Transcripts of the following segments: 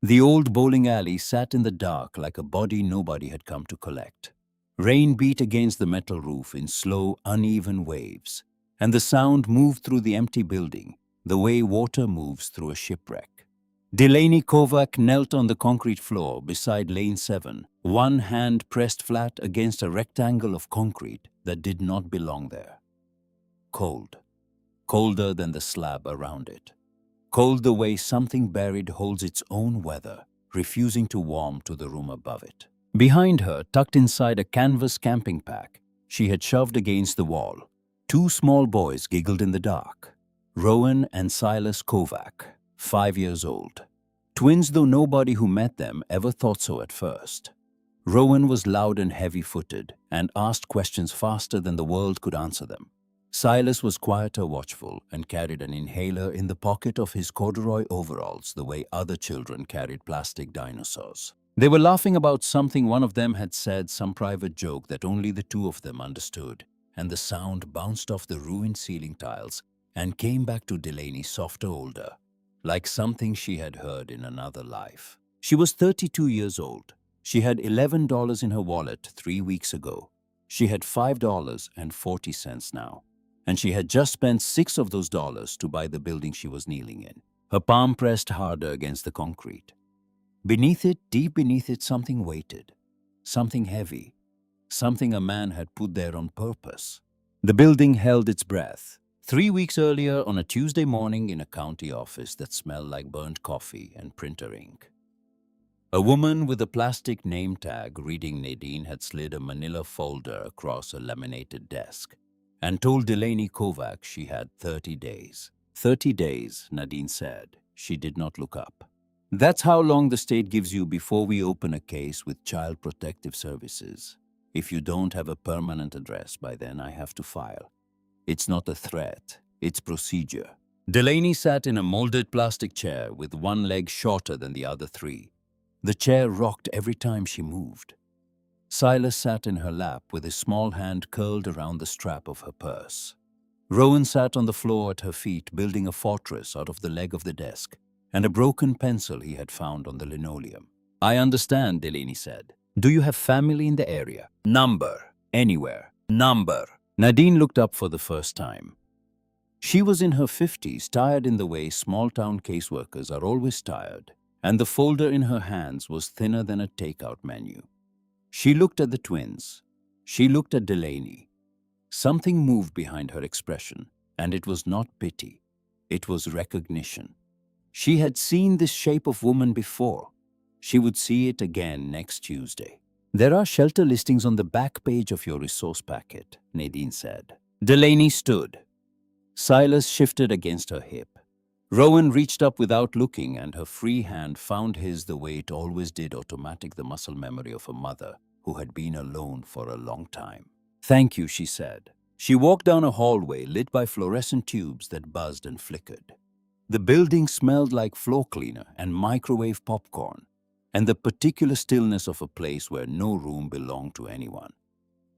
The old bowling alley sat in the dark like a body nobody had come to collect. Rain beat against the metal roof in slow, uneven waves, and the sound moved through the empty building the way water moves through a shipwreck. Delaney Kovac knelt on the concrete floor beside Lane 7, one hand pressed flat against a rectangle of concrete that did not belong there. Cold. Colder than the slab around it. Cold the way something buried holds its own weather, refusing to warm to the room above it. Behind her, tucked inside a canvas camping pack, she had shoved against the wall. Two small boys giggled in the dark. Rowan and Silas Kovac, 5 years old. Twins, though nobody who met them ever thought so at first. Rowan was loud and heavy-footed and asked questions faster than the world could answer them. Silas was quieter, watchful, and carried an inhaler in the pocket of his corduroy overalls the way other children carried plastic dinosaurs. They were laughing about something one of them had said, some private joke that only the two of them understood, and the sound bounced off the ruined ceiling tiles and came back to Delaney softer, older, like something she had heard in another life. She was 32 years old. She had $11 in her wallet 3 weeks ago. She had $5.40 now. And she had just spent 6 of those dollars to buy the building she was kneeling in. Her palm pressed harder against the concrete. Beneath it, deep beneath it, something waited. Something heavy. Something a man had put there on purpose. The building held its breath. 3 weeks earlier, on a Tuesday morning in a county office that smelled like burnt coffee and printer ink. A woman with a plastic name tag reading Nadine had slid a manila folder across a laminated desk and told Delaney Kovac she had 30 days. 30 days, Nadine said. She did not look up. That's how long the state gives you before we open a case with Child Protective Services. If you don't have a permanent address by then, I have to file. It's not a threat, it's procedure. Delaney sat in a molded plastic chair with one leg shorter than the other 3. The chair rocked every time she moved. Silas sat in her lap with his small hand curled around the strap of her purse. Rowan sat on the floor at her feet, building a fortress out of the leg of the desk and a broken pencil he had found on the linoleum. I understand, Delaney said. Do you have family in the area? Number. Anywhere. Number. Nadine looked up for the first time. She was in her 50s, tired in the way small-town caseworkers are always tired, and the folder in her hands was thinner than a takeout menu. She looked at the twins. She looked at Delaney. Something moved behind her expression, and it was not pity. It was recognition. She had seen this shape of woman before. She would see it again next Tuesday. There are shelter listings on the back page of your resource packet, Nadine said. Delaney stood. Silas shifted against her hip. Rowan reached up without looking, and her free hand found his the way it always did, automatic, the muscle memory of a mother who had been alone for a long time. Thank you, she said. She walked down a hallway lit by fluorescent tubes that buzzed and flickered. The building smelled like floor cleaner and microwave popcorn, and the particular stillness of a place where no room belonged to anyone.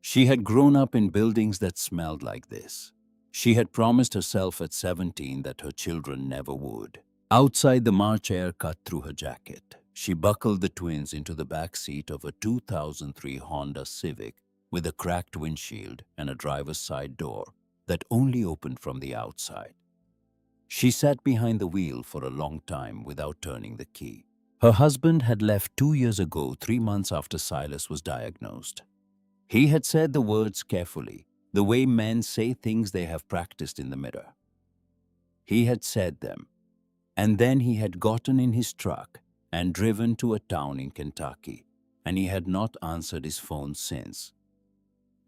She had grown up in buildings that smelled like this. She had promised herself at 17 that her children never would. Outside, the March air cut through her jacket. She buckled the twins into the back seat of a 2003 Honda Civic with a cracked windshield and a driver's side door that only opened from the outside. She sat behind the wheel for a long time without turning the key. Her husband had left 2 years ago, 3 months after Silas was diagnosed. He had said the words carefully, the way men say things they have practiced in the mirror. He had said them, and then he had gotten in his truck and driven to a town in Kentucky, and he had not answered his phone since.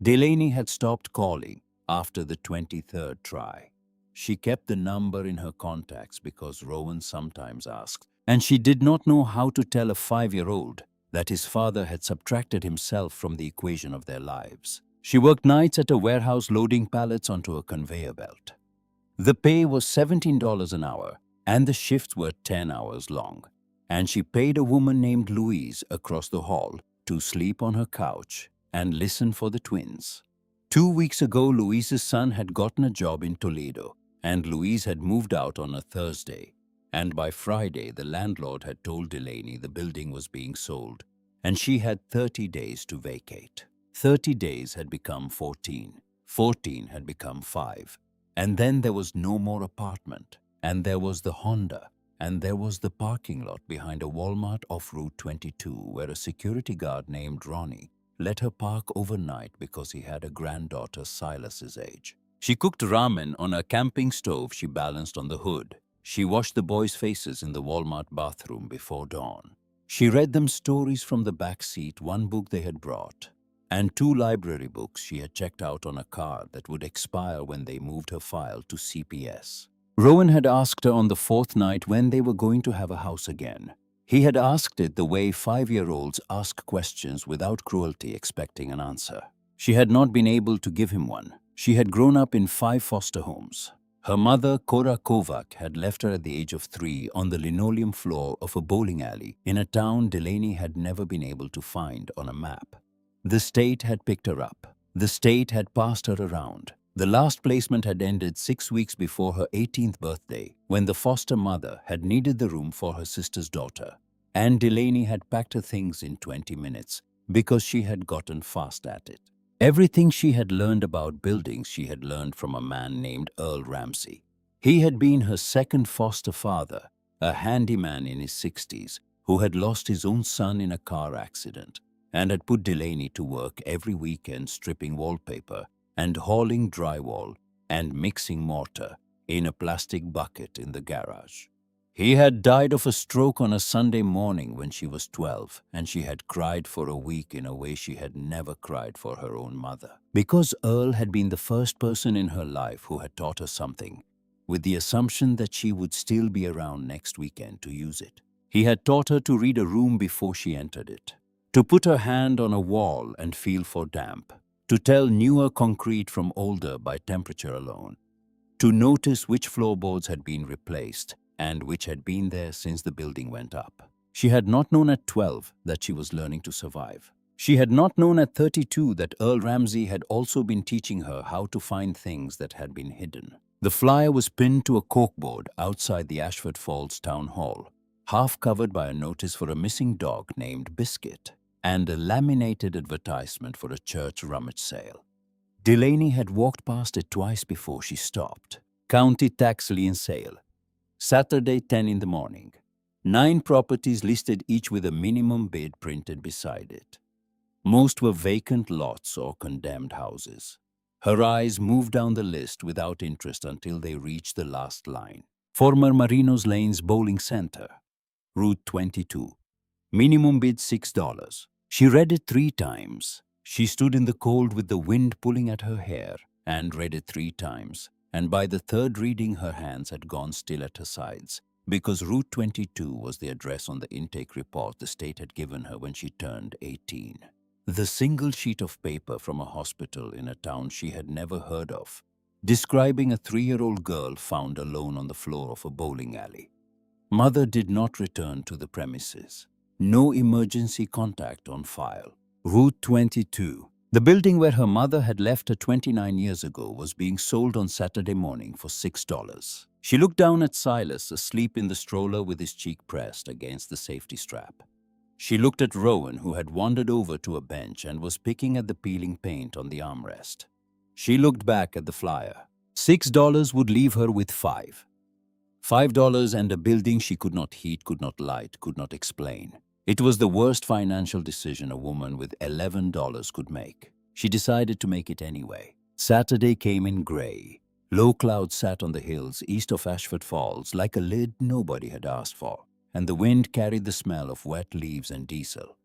Delaney had stopped calling after the 23rd try. She kept the number in her contacts because Rowan sometimes asked, and she did not know how to tell a 5-year-old that his father had subtracted himself from the equation of their lives. She worked nights at a warehouse loading pallets onto a conveyor belt. The pay was $17 an hour, and the shifts were 10 hours long. And she paid a woman named Louise across the hall to sleep on her couch and listen for the twins. 2 weeks ago, Louise's son had gotten a job in Toledo, and Louise had moved out on a Thursday. And by Friday, the landlord had told Delaney the building was being sold, and she had 30 days to vacate. 30 days had become 14. 14 had become 5. And then there was no more apartment. And there was the Honda. And there was the parking lot behind a Walmart off Route 22 where a security guard named Ronnie let her park overnight because he had a granddaughter Silas's age. She cooked ramen on a camping stove she balanced on the hood. She washed the boys' faces in the Walmart bathroom before dawn. She read them stories from the back seat, one book they had brought, and 2 library books she had checked out on a card that would expire when they moved her file to CPS. Rowan had asked her on the 4th night when they were going to have a house again. He had asked it the way 5-year-olds ask questions without cruelty, expecting an answer. She had not been able to give him one. She had grown up in 5 foster homes. Her mother, Cora Kovac, had left her at the age of 3 on the linoleum floor of a bowling alley in a town Delaney had never been able to find on a map. The state had picked her up. The state had passed her around. The last placement had ended 6 weeks before her 18th birthday, when the foster mother had needed the room for her sister's daughter. And Delaney had packed her things in 20 minutes because she had gotten fast at it. Everything she had learned about buildings she had learned from a man named Earl Ramsey. He had been her second foster father, a handyman in his 60s who had lost his own son in a car accident and had put Delaney to work every weekend stripping wallpaper and hauling drywall and mixing mortar in a plastic bucket in the garage. He had died of a stroke on a Sunday morning when she was 12, and she had cried for a week in a way she had never cried for her own mother. Because Earl had been the first person in her life who had taught her something, with the assumption that she would still be around next weekend to use it. He had taught her to read a room before she entered it, to put her hand on a wall and feel for damp, to tell newer concrete from older by temperature alone, to notice which floorboards had been replaced and which had been there since the building went up. She had not known at 12 that she was learning to survive. She had not known at 32 that Earl Ramsey had also been teaching her how to find things that had been hidden. The flyer was pinned to a corkboard outside the Ashford Falls Town Hall, half covered by a notice for a missing dog named Biscuit and a laminated advertisement for a church rummage sale. Delaney had walked past it twice before she stopped. County tax lien sale. Saturday, 10 in the morning. 9 properties listed, each with a minimum bid printed beside it. Most were vacant lots or condemned houses. Her eyes moved down the list without interest until they reached the last line. Former Marinos Lanes Bowling Center, Route 22. Minimum bid $6. She read it 3 times. She stood in the cold with the wind pulling at her hair and read it 3 times. And by the 3rd reading, her hands had gone still at her sides, because Route 22 was the address on the intake report the state had given her when she turned 18. The single sheet of paper from a hospital in a town she had never heard of, describing a 3-year-old girl found alone on the floor of a bowling alley. Mother did not return to the premises. No emergency contact on file. Route 22. The building where her mother had left her 29 years ago was being sold on Saturday morning for $6. She looked down at Silas, asleep in the stroller with his cheek pressed against the safety strap. She looked at Rowan, who had wandered over to a bench and was picking at the peeling paint on the armrest. She looked back at the flyer. $6 would leave her with $5 and a building she could not heat, could not light, could not explain. It was the worst financial decision a woman with $11 could make. She decided to make it anyway. Saturday came in gray. Low clouds sat on the hills east of Ashford Falls like a lid nobody had asked for, and the wind carried the smell of wet leaves and diesel.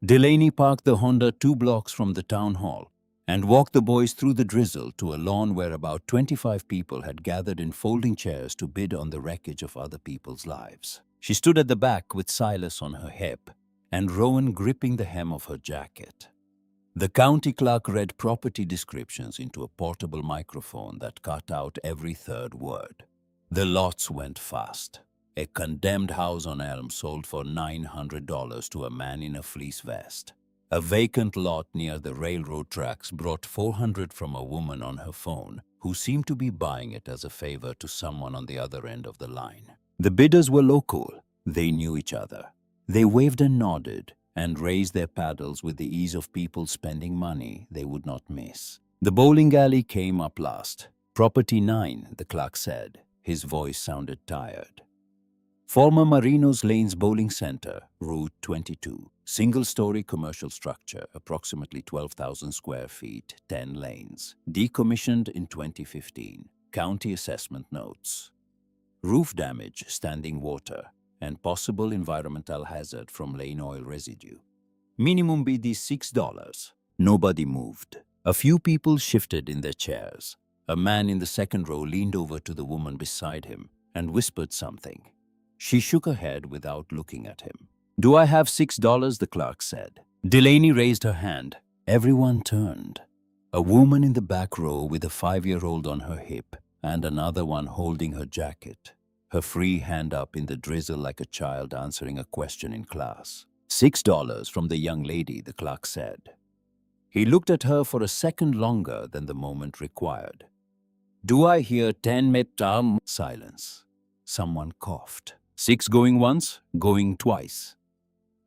Delaney parked the Honda 2 blocks from the town hall and walked the boys through the drizzle to a lawn where about 25 people had gathered in folding chairs to bid on the wreckage of other people's lives. She stood at the back with Silas on her hip and Rowan gripping the hem of her jacket. The county clerk read property descriptions into a portable microphone that cut out every 3rd word. The lots went fast. A condemned house on Elm sold for $900 to a man in a fleece vest. A vacant lot near the railroad tracks brought $400 from a woman on her phone who seemed to be buying it as a favor to someone on the other end of the line. The bidders were local. They knew each other. They waved and nodded and raised their paddles with the ease of people spending money they would not miss. The bowling alley came up last. Property 9, the clerk said. His voice sounded tired. Former Marinos Lanes Bowling Center, Route 22. Single-story commercial structure, approximately 12,000 square feet, 10 lanes. Decommissioned in 2015. County assessment notes. Roof damage, standing water, and possible environmental hazard from lane oil residue. Minimum bid is $6. Nobody moved. A few people shifted in their chairs. A man in the second row leaned over to the woman beside him and whispered something. She shook her head without looking at him. "Do I have $6?" the clerk said. Delaney raised her hand. Everyone turned. A woman in the back row with a 5-year-old on her hip and another one holding her jacket, her free hand up in the drizzle like a child answering a question in class. $6 from the young lady, the clerk said. He looked at her for a second longer than the moment required. "Do I hear 10 metam?" Silence. Someone coughed. "6 going once, going twice."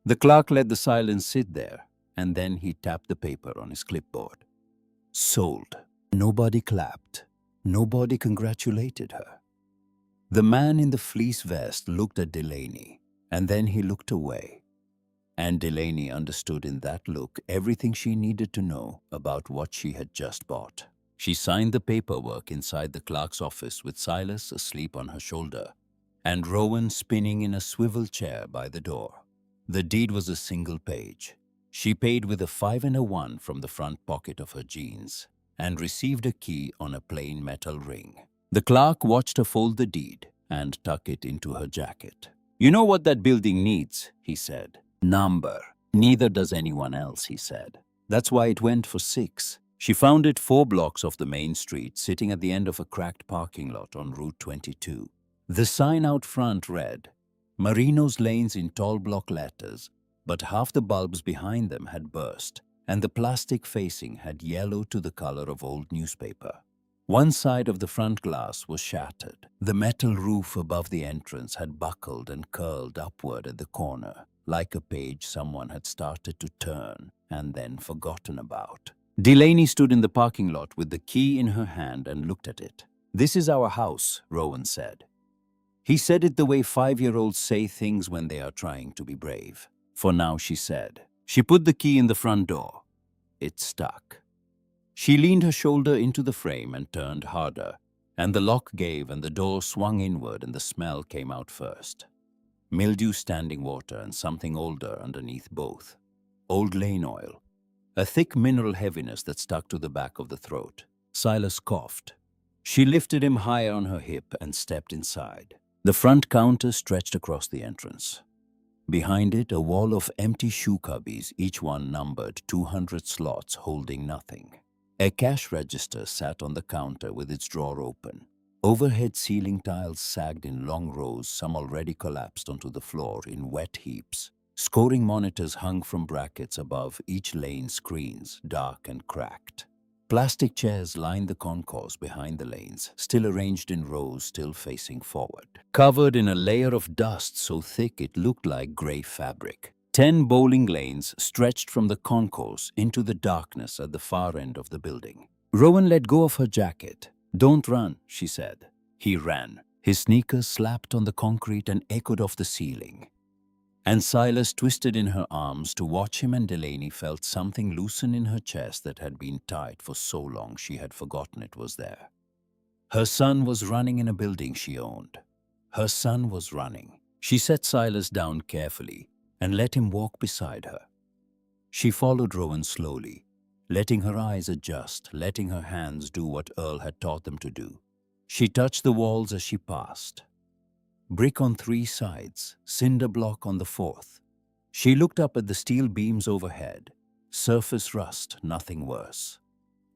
The clerk let the silence sit there, and then he tapped the paper on his clipboard. Sold. Nobody clapped. Nobody congratulated her. The man in the fleece vest looked at Delaney, and then he looked away. And Delaney understood in that look everything she needed to know about what she had just bought. She signed the paperwork inside the clerk's office with Silas asleep on her shoulder and Rowan spinning in a swivel chair by the door. The deed was a single page. She paid with a 5 and a 1 from the front pocket of her jeans and received a key on a plain metal ring. The clerk watched her fold the deed and tuck it into her jacket. "You know what that building needs," he said. "Number." "Neither does anyone else," he said. "That's why it went for 6. She found it 4 blocks off the main street, sitting at the end of a cracked parking lot on Route 22. The sign out front read, Marinos Lanes in tall block letters, but half the bulbs behind them had burst, and the plastic facing had yellowed to the color of old newspaper. One side of the front glass was shattered. The metal roof above the entrance had buckled and curled upward at the corner, like a page someone had started to turn and then forgotten about. Delaney stood in the parking lot with the key in her hand and looked at it. "This is our house," Rowan said. He said it the way 5-year-olds say things when they are trying to be brave. "For now," she said. She put the key in the front door. It stuck. She leaned her shoulder into the frame and turned harder, and the lock gave and the door swung inward and the smell came out first. Mildew, standing water, and something older underneath both. Old lane oil. A thick mineral heaviness that stuck to the back of the throat. Silas coughed. She lifted him higher on her hip and stepped inside. The front counter stretched across the entrance. Behind it, a wall of empty shoe cubbies, each one numbered 200 slots holding nothing. A cash register sat on the counter with its drawer open. Overhead ceiling tiles sagged in long rows, some already collapsed onto the floor in wet heaps. Scoring monitors hung from brackets above each lane's screens, dark and cracked. Plastic chairs lined the concourse behind the lanes, still arranged in rows, still facing forward. Covered in a layer of dust so thick it looked like gray fabric. 10 bowling lanes stretched from the concourse into the darkness at the far end of the building. Rowan let go of her jacket. "Don't run," she said. He ran. His sneakers slapped on the concrete and echoed off the ceiling. And Silas twisted in her arms to watch him, and Delaney felt something loosen in her chest that had been tight for so long she had forgotten it was there. Her son was running in a building she owned. Her son was running. She set Silas down carefully and let him walk beside her. She followed Rowan slowly, letting her eyes adjust, letting her hands do what Earl had taught them to do. She touched the walls as she passed. Brick on 3 sides, cinder block on the 4th. She looked up at the steel beams overhead. Surface rust, nothing worse.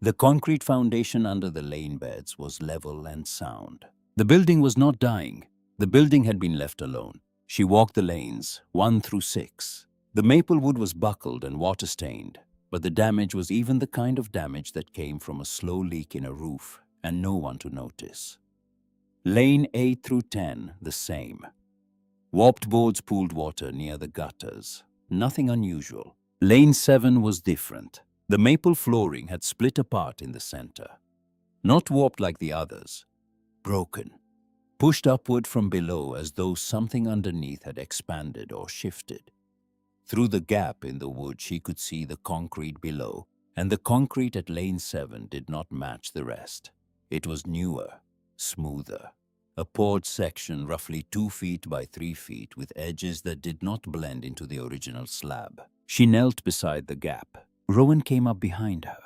The concrete foundation under the lane beds was level and sound. The building was not dying. The building had been left alone. She walked the lanes, 1 through 6. The maple wood was buckled and water-stained, but the damage was even the kind of damage that came from a slow leak in a roof and no one to notice. Lane 8 through 10, the same. Warped boards pooled water near the gutters. Nothing unusual. Lane 7 was different. The maple flooring had split apart in the center. Not warped like the others. Broken. Pushed upward from below as though something underneath had expanded or shifted. Through the gap in the wood she could see the concrete below, and the concrete at Lane 7 did not match the rest. It was newer, smoother. A poured section roughly 2 feet by 3 feet with edges that did not blend into the original slab. She knelt beside the gap. Rowan came up behind her.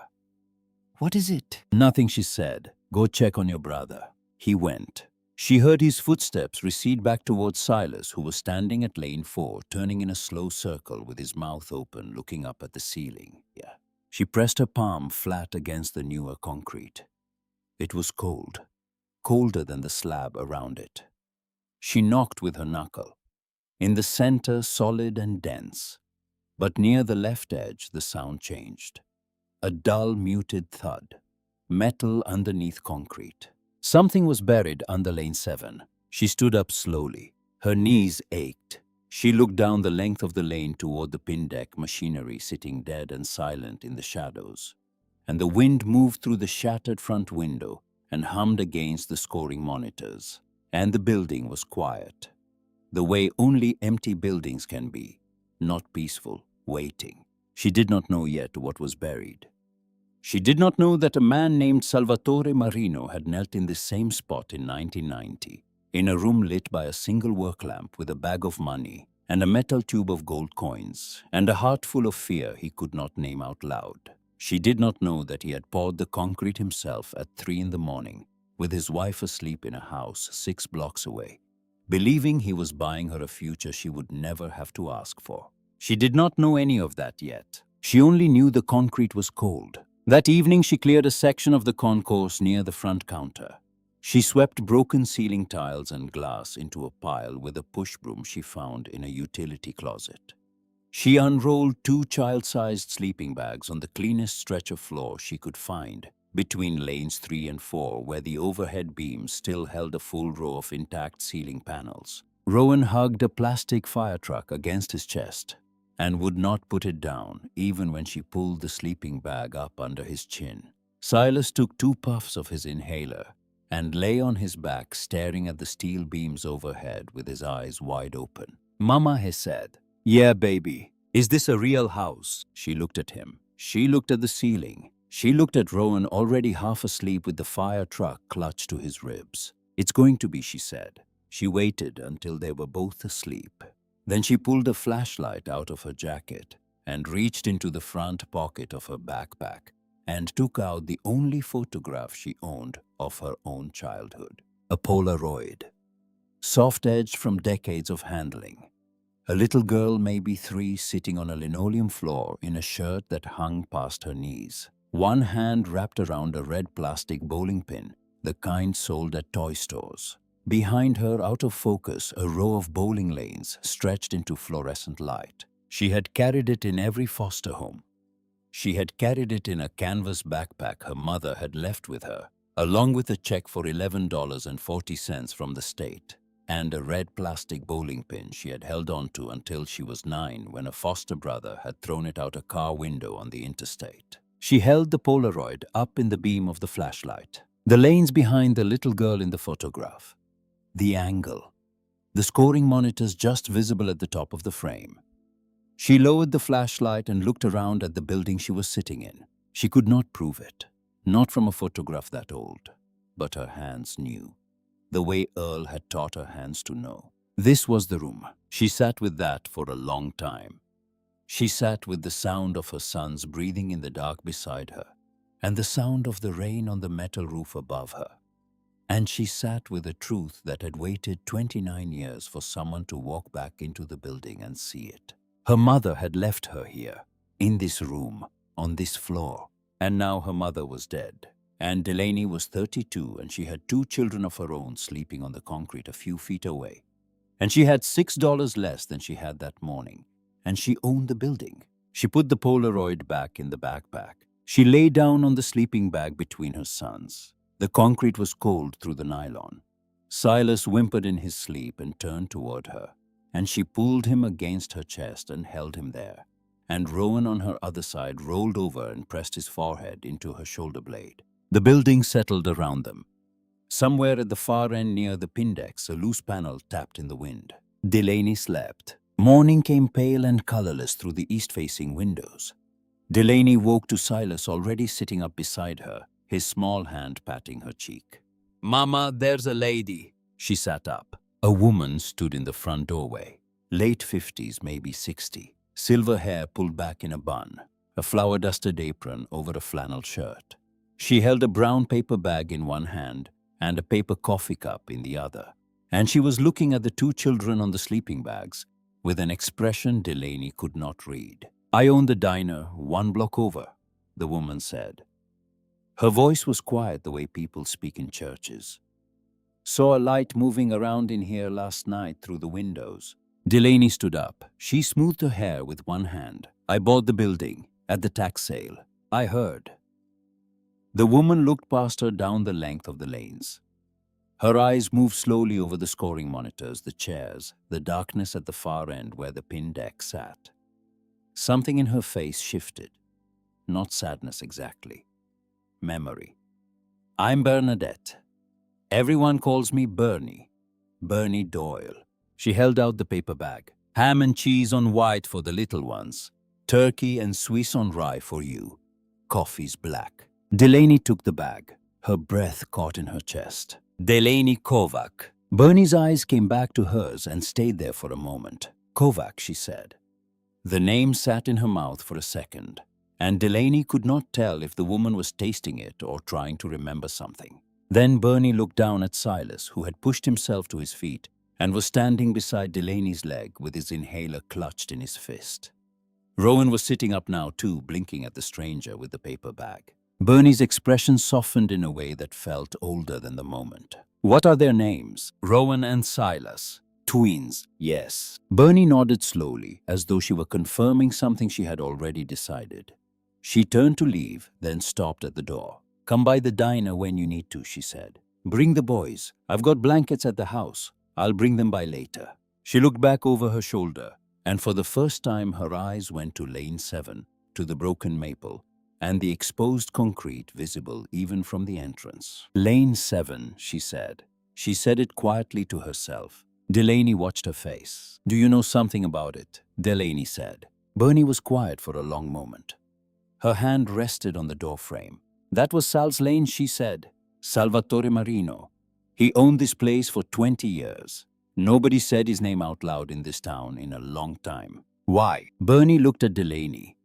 "What is it?" "Nothing," she said. "Go check on your brother." He went. She heard his footsteps recede back towards Silas, who was standing at Lane 4, turning in a slow circle with his mouth open, looking up at the ceiling. Yeah. She pressed her palm flat against the newer concrete. It was cold, colder than the slab around it. She knocked with her knuckle. In the center, solid and dense. But near the left edge, the sound changed. A dull, muted thud. Metal underneath concrete. Something was buried under Lane 7. She stood up slowly. Her knees ached. She looked down the length of the lane toward the pin deck machinery sitting dead and silent in the shadows. And the wind moved through the shattered front window and hummed against the scoring monitors. And the building was quiet. The way only empty buildings can be. Not peaceful, waiting. She did not know yet what was buried. She did not know that a man named Salvatore Marino had knelt in this same spot in 1990, in a room lit by a single work lamp with a bag of money and a metal tube of gold coins, and a heart full of fear he could not name out loud. She did not know that he had poured the concrete himself at 3 in the morning, with his wife asleep in a house 6 blocks away, believing he was buying her a future she would never have to ask for. She did not know any of that yet. She only knew the concrete was cold. That evening she cleared a section of the concourse near the front counter. She swept broken ceiling tiles and glass into a pile with a push broom she found in a utility closet. She unrolled 2 child-sized sleeping bags on the cleanest stretch of floor she could find, between lanes 3 and 4, where the overhead beams still held a full row of intact ceiling panels. Rowan hugged a plastic fire truck against his chest and would not put it down, even when she pulled the sleeping bag up under his chin. Silas took 2 puffs of his inhaler and lay on his back staring at the steel beams overhead with his eyes wide open. "Mama," he said. "Yeah, baby. Is this a real house?" She looked at him. She looked at the ceiling. She looked at Rowan already half asleep with the fire truck clutched to his ribs. "It's going to be," she said. She waited until they were both asleep. Then she pulled a flashlight out of her jacket and reached into the front pocket of her backpack and took out the only photograph she owned of her own childhood. A Polaroid. Soft-edged from decades of handling. A little girl, maybe 3, sitting on a linoleum floor in a shirt that hung past her knees. One hand wrapped around a red plastic bowling pin, the kind sold at toy stores. Behind her, out of focus, a row of bowling lanes stretched into fluorescent light. She had carried it in every foster home. She had carried it in a canvas backpack her mother had left with her, along with a check for $11.40 from the state, and a red plastic bowling pin she had held onto until she was 9 when a foster brother had thrown it out a car window on the interstate. She held the Polaroid up in the beam of the flashlight. The lanes behind the little girl in the photograph. The angle. The scoring monitors just visible at the top of the frame. She lowered the flashlight and looked around at the building she was sitting in. She could not prove it, not from a photograph that old, but her hands knew, the way Earl had taught her hands to know. This was the room. She sat with that for a long time. She sat with the sound of her sons breathing in the dark beside her, and the sound of the rain on the metal roof above her. And she sat with a truth that had waited 29 years for someone to walk back into the building and see it. Her mother had left her here, in this room, on this floor, and now her mother was dead. And Delaney was 32, and she had 2 children of her own sleeping on the concrete a few feet away. And she had $6 less than she had that morning, and she owned the building. She put the Polaroid back in the backpack. She lay down on the sleeping bag between her sons. The concrete was cold through the nylon. Silas whimpered in his sleep and turned toward her, and she pulled him against her chest and held him there. And Rowan on her other side rolled over and pressed his forehead into her shoulder blade. The building settled around them. Somewhere at the far end near the Pindex, a loose panel tapped in the wind. Delaney slept. Morning came pale and colorless through the east-facing windows. Delaney woke to Silas already sitting up beside her, his small hand patting her cheek. "Mama, there's a lady." She sat up. A woman stood in the front doorway. Late 50s, maybe 60. Silver hair pulled back in a bun. A flower-dusted apron over a flannel shirt. She held a brown paper bag in one hand and a paper coffee cup in the other. And she was looking at the two children on the sleeping bags with an expression Delaney could not read. "I own the diner 1 block over," the woman said. Her voice was quiet the way people speak in churches. "Saw a light moving around in here last night through the windows." Delaney stood up. She smoothed her hair with one hand. "I bought the building at the tax sale. I heard." The woman looked past her down the length of the lanes. Her eyes moved slowly over the scoring monitors, the chairs, the darkness at the far end where the pin deck sat. Something in her face shifted. Not sadness exactly. Memory. "I'm Bernadette. Everyone calls me Bernie. Bernie Doyle." She held out the paper bag. "Ham and cheese on white for the little ones. Turkey and Swiss on rye for you. Coffee's black." Delaney took the bag. Her breath caught in her chest. "Delaney Kovac." Bernie's eyes came back to hers and stayed there for a moment. "Kovac," she said. The name sat in her mouth for a second, and Delaney could not tell if the woman was tasting it or trying to remember something. Then Bernie looked down at Silas, who had pushed himself to his feet and was standing beside Delaney's leg with his inhaler clutched in his fist. Rowan was sitting up now too, blinking at the stranger with the paper bag. Bernie's expression softened in a way that felt older than the moment. "What are their names?" "Rowan and Silas." "Twins." "Yes." Bernie nodded slowly, as though she were confirming something she had already decided. She turned to leave, then stopped at the door. "Come by the diner when you need to," she said. "Bring the boys. I've got blankets at the house. I'll bring them by later." She looked back over her shoulder, and for the first time her eyes went to Lane 7, to the broken maple, and the exposed concrete visible even from the entrance. "Lane 7, she said. She said it quietly to herself. Delaney watched her face. "Do you know something about it?" Delaney said. Bernie was quiet for a long moment. Her hand rested on the door frame. "That was Sal's lane," she said. "Salvatore Marino. He owned this place for 20 years. Nobody said his name out loud in this town in a long time." "Why?" Bernie looked at Delaney.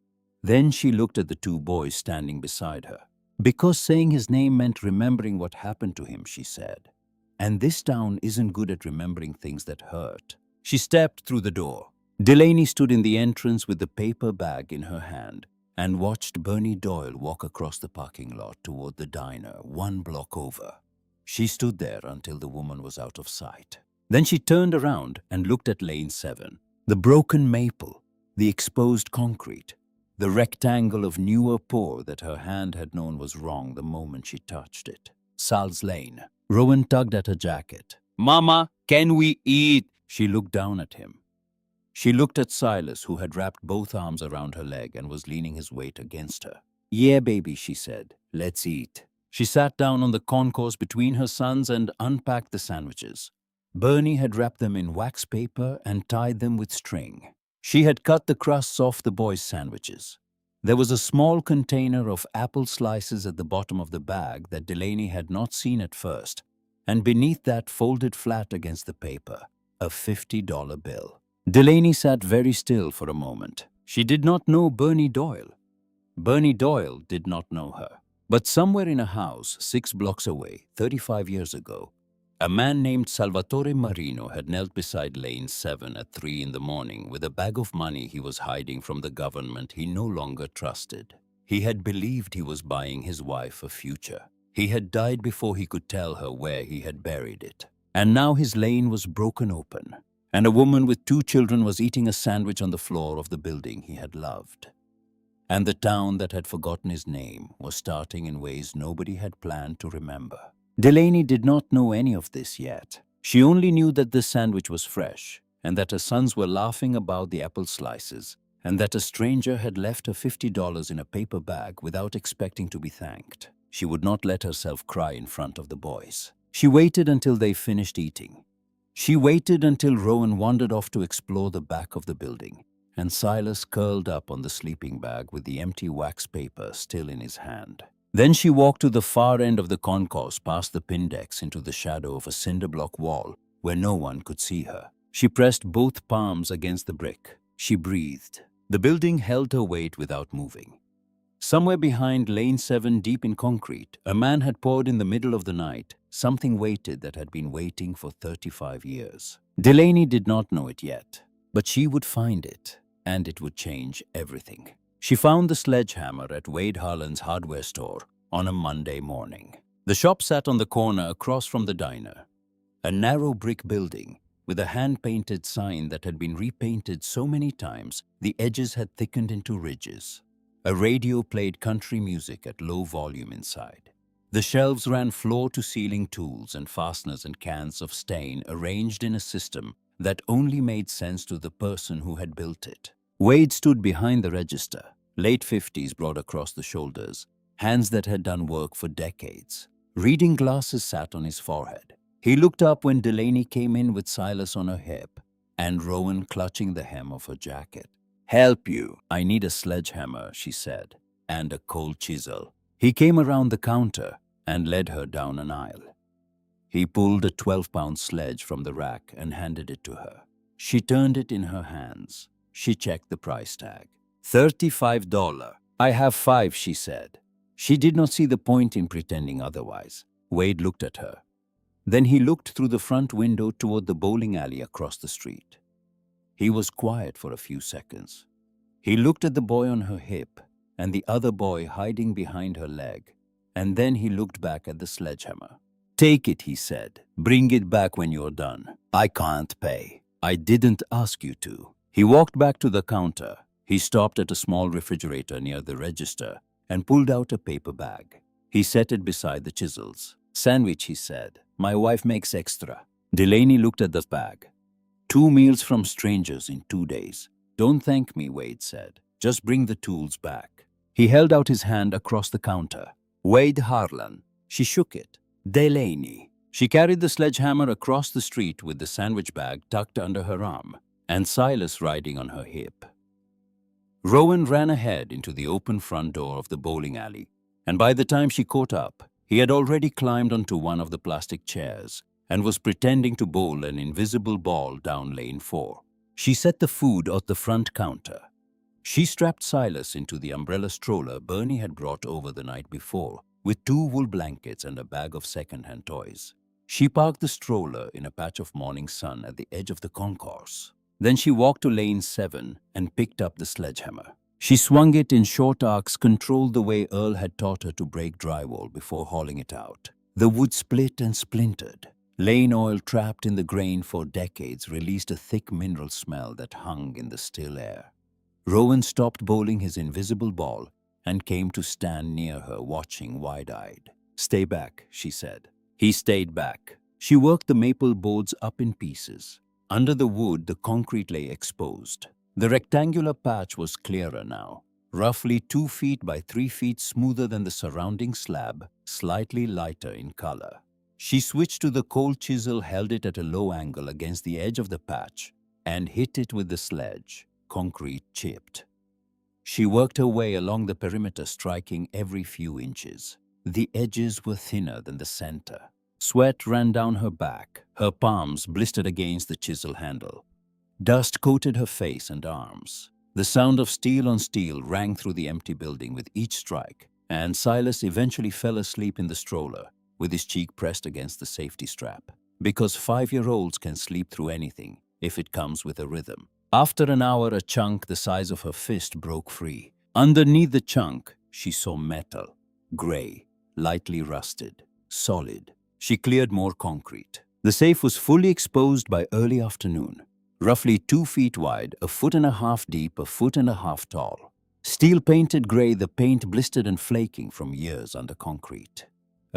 Then she looked at the two boys standing beside her. "Because saying his name meant remembering what happened to him," she said. "And this town isn't good at remembering things that hurt." She stepped through the door. Delaney stood in the entrance with the paper bag in her hand and watched Bernie Doyle walk across the parking lot toward the diner 1 block over. She stood there until the woman was out of sight. Then she turned around and looked at Lane 7. The broken maple, the exposed concrete, the rectangle of newer pour that her hand had known was wrong the moment she touched it. Sal's lane. Rowan tugged at her jacket. "Mama, can we eat?" She looked down at him. She looked at Silas, who had wrapped both arms around her leg and was leaning his weight against her. "Yeah, baby," she said. "Let's eat." She sat down on the concourse between her sons and unpacked the sandwiches. Bernie had wrapped them in wax paper and tied them with string. She had cut the crusts off the boys' sandwiches. There was a small container of apple slices at the bottom of the bag that Delaney had not seen at first, and beneath that, folded flat against the paper, a $50 bill. Delaney sat very still for a moment. She did not know Bernie Doyle. Bernie Doyle did not know her. But somewhere in a house 6 blocks away, 35 years ago, a man named Salvatore Marino had knelt beside Lane 7 at 3 in the morning with a bag of money he was hiding from the government he no longer trusted. He had believed he was buying his wife a future. He had died before he could tell her where he had buried it. And now his lane was broken open, and a woman with 2 children was eating a sandwich on the floor of the building he had loved. And the town that had forgotten his name was starting in ways nobody had planned to remember. Delaney did not know any of this yet. She only knew that the sandwich was fresh, and that her sons were laughing about the apple slices, and that a stranger had left her $50 in a paper bag without expecting to be thanked. She would not let herself cry in front of the boys. She waited until they finished eating. She waited until Rowan wandered off to explore the back of the building, and Silas curled up on the sleeping bag with the empty wax paper still in his hand. Then she walked to the far end of the concourse past the Pindex into the shadow of a cinder block wall where no one could see her. She pressed both palms against the brick. She breathed. The building held her weight without moving. Somewhere behind Lane 7, deep in concrete, a man had poured in the middle of the night. Something waited that had been waiting for 35 years. Delaney did not know it yet, but she would find it, and it would change everything. She found the sledgehammer at Wade Harlan's hardware store on a Monday morning. The shop sat on the corner across from the diner, a narrow brick building with a hand-painted sign that had been repainted so many times the edges had thickened into ridges. A radio played country music at low volume inside. The shelves ran floor-to-ceiling tools and fasteners and cans of stain arranged in a system that only made sense to the person who had built it. Wade stood behind the register, late 50s broad across the shoulders, hands that had done work for decades. Reading glasses sat on his forehead. He looked up when Delaney came in with Silas on her hip and Rowan clutching the hem of her jacket. "Help you. I need a sledgehammer," she said, "and a cold chisel." He came around the counter and led her down an aisle. He pulled a 12-pound sledge from the rack and handed it to her. She turned it in her hands. She checked the price tag. $35. "I have 5, she said. She did not see the point in pretending otherwise. Wade looked at her. Then he looked through the front window toward the bowling alley across the street. He was quiet for a few seconds. He looked at the boy on her hip and the other boy hiding behind her leg, and then he looked back at the sledgehammer. "Take it," he said. "Bring it back when you're done. I can't pay. I didn't ask you to." He walked back to the counter. He stopped at a small refrigerator near the register and pulled out a paper bag. He set it beside the chisels. "Sandwich," he said. "My wife makes extra." Delaney looked at the bag. 2 meals from strangers in 2 days. "Don't thank me," Wade said. "Just bring the tools back." He held out his hand across the counter. "Wade Harlan." She shook it. "Delaney." She carried the sledgehammer across the street with the sandwich bag tucked under her arm and Silas riding on her hip. Rowan ran ahead into the open front door of the bowling alley, and by the time she caught up, he had already climbed onto one of the plastic chairs and was pretending to bowl an invisible ball down lane 4. She set the food at the front counter. She strapped Silas into the umbrella stroller Bernie had brought over the night before, with 2 wool blankets and a bag of second-hand toys. She parked the stroller in a patch of morning sun at the edge of the concourse. Then she walked to lane 7 and picked up the sledgehammer. She swung it in short arcs controlled the way Earl had taught her to break drywall before hauling it out. The wood split and splintered. Lane oil trapped in the grain for decades released a thick mineral smell that hung in the still air. Rowan stopped bowling his invisible ball and came to stand near her, watching wide-eyed. "Stay back," she said. He stayed back. She worked the maple boards up in pieces. Under the wood, the concrete lay exposed. The rectangular patch was clearer now, roughly 2 feet by 3 feet smoother than the surrounding slab, slightly lighter in color. She switched to the cold chisel, held it at a low angle against the edge of the patch, and hit it with the sledge. Concrete chipped. She worked her way along the perimeter, striking every few inches. The edges were thinner than the center. Sweat ran down her back. Her palms blistered against the chisel handle. Dust coated her face and arms. The sound of steel on steel rang through the empty building with each strike, and Silas eventually fell asleep in the stroller, with his cheek pressed against the safety strap. Because 5-year-olds can sleep through anything, if it comes with a rhythm. After an hour, a chunk the size of her fist broke free. Underneath the chunk, she saw metal. Gray, lightly rusted, solid. She cleared more concrete. The safe was fully exposed by early afternoon. Roughly 2 feet wide, 1.5 feet deep, 1.5 feet tall. Steel painted gray, the paint blistered and flaking from years under concrete.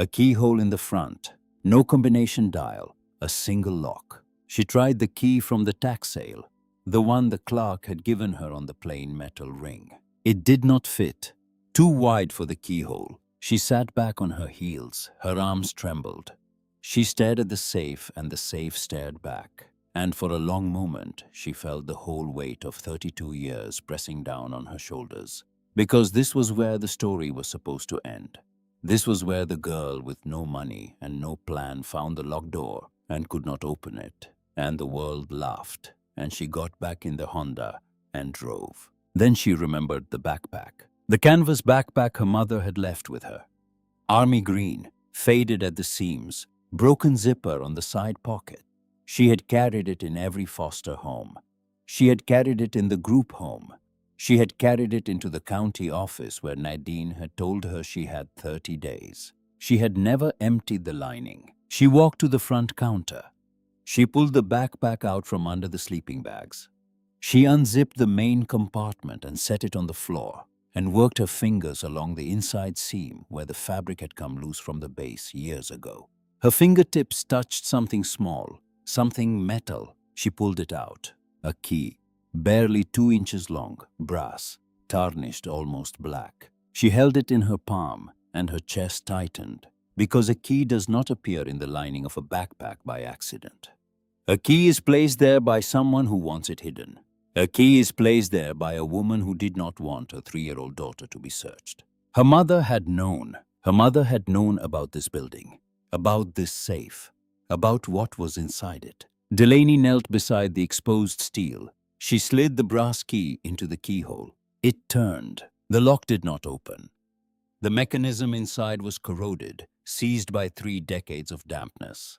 A keyhole in the front. No combination dial. A single lock. She tried the key from the tax sale, the one the clerk had given her on the plain metal ring. It did not fit. Too wide for the keyhole. She sat back on her heels. Her arms trembled. She stared at the safe and the safe stared back. And for a long moment, she felt the whole weight of 32 years pressing down on her shoulders. Because this was where the story was supposed to end. This was where the girl with no money and no plan found the locked door and could not open it. And the world laughed, and she got back in the Honda and drove. Then she remembered the backpack. The canvas backpack her mother had left with her. Army green, faded at the seams, broken zipper on the side pocket. She had carried it in every foster home. She had carried it in the group home. She had carried it into the county office where Nadine had told her she had 30 days. She had never emptied the lining. She walked to the front counter. She pulled the backpack out from under the sleeping bags. She unzipped the main compartment and set it on the floor and worked her fingers along the inside seam where the fabric had come loose from the base years ago. Her fingertips touched something small, something metal. She pulled it out. A key, barely 2 inches long, brass, tarnished almost black. She held it in her palm and her chest tightened because a key does not appear in the lining of a backpack by accident. A key is placed there by someone who wants it hidden. A key is placed there by a woman who did not want her 3-year-old daughter to be searched. Her mother had known. Her mother had known about this building, about this safe, about what was inside it. Delaney knelt beside the exposed steel. She slid the brass key into the keyhole. It turned. The lock did not open. The mechanism inside was corroded, seized by 3 decades of dampness.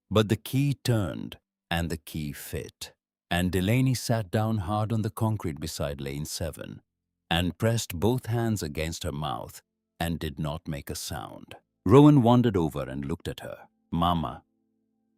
But the key turned, and the key fit. And Delaney sat down hard on the concrete beside lane 7 and pressed both hands against her mouth and did not make a sound. Rowan wandered over and looked at her. "Mama,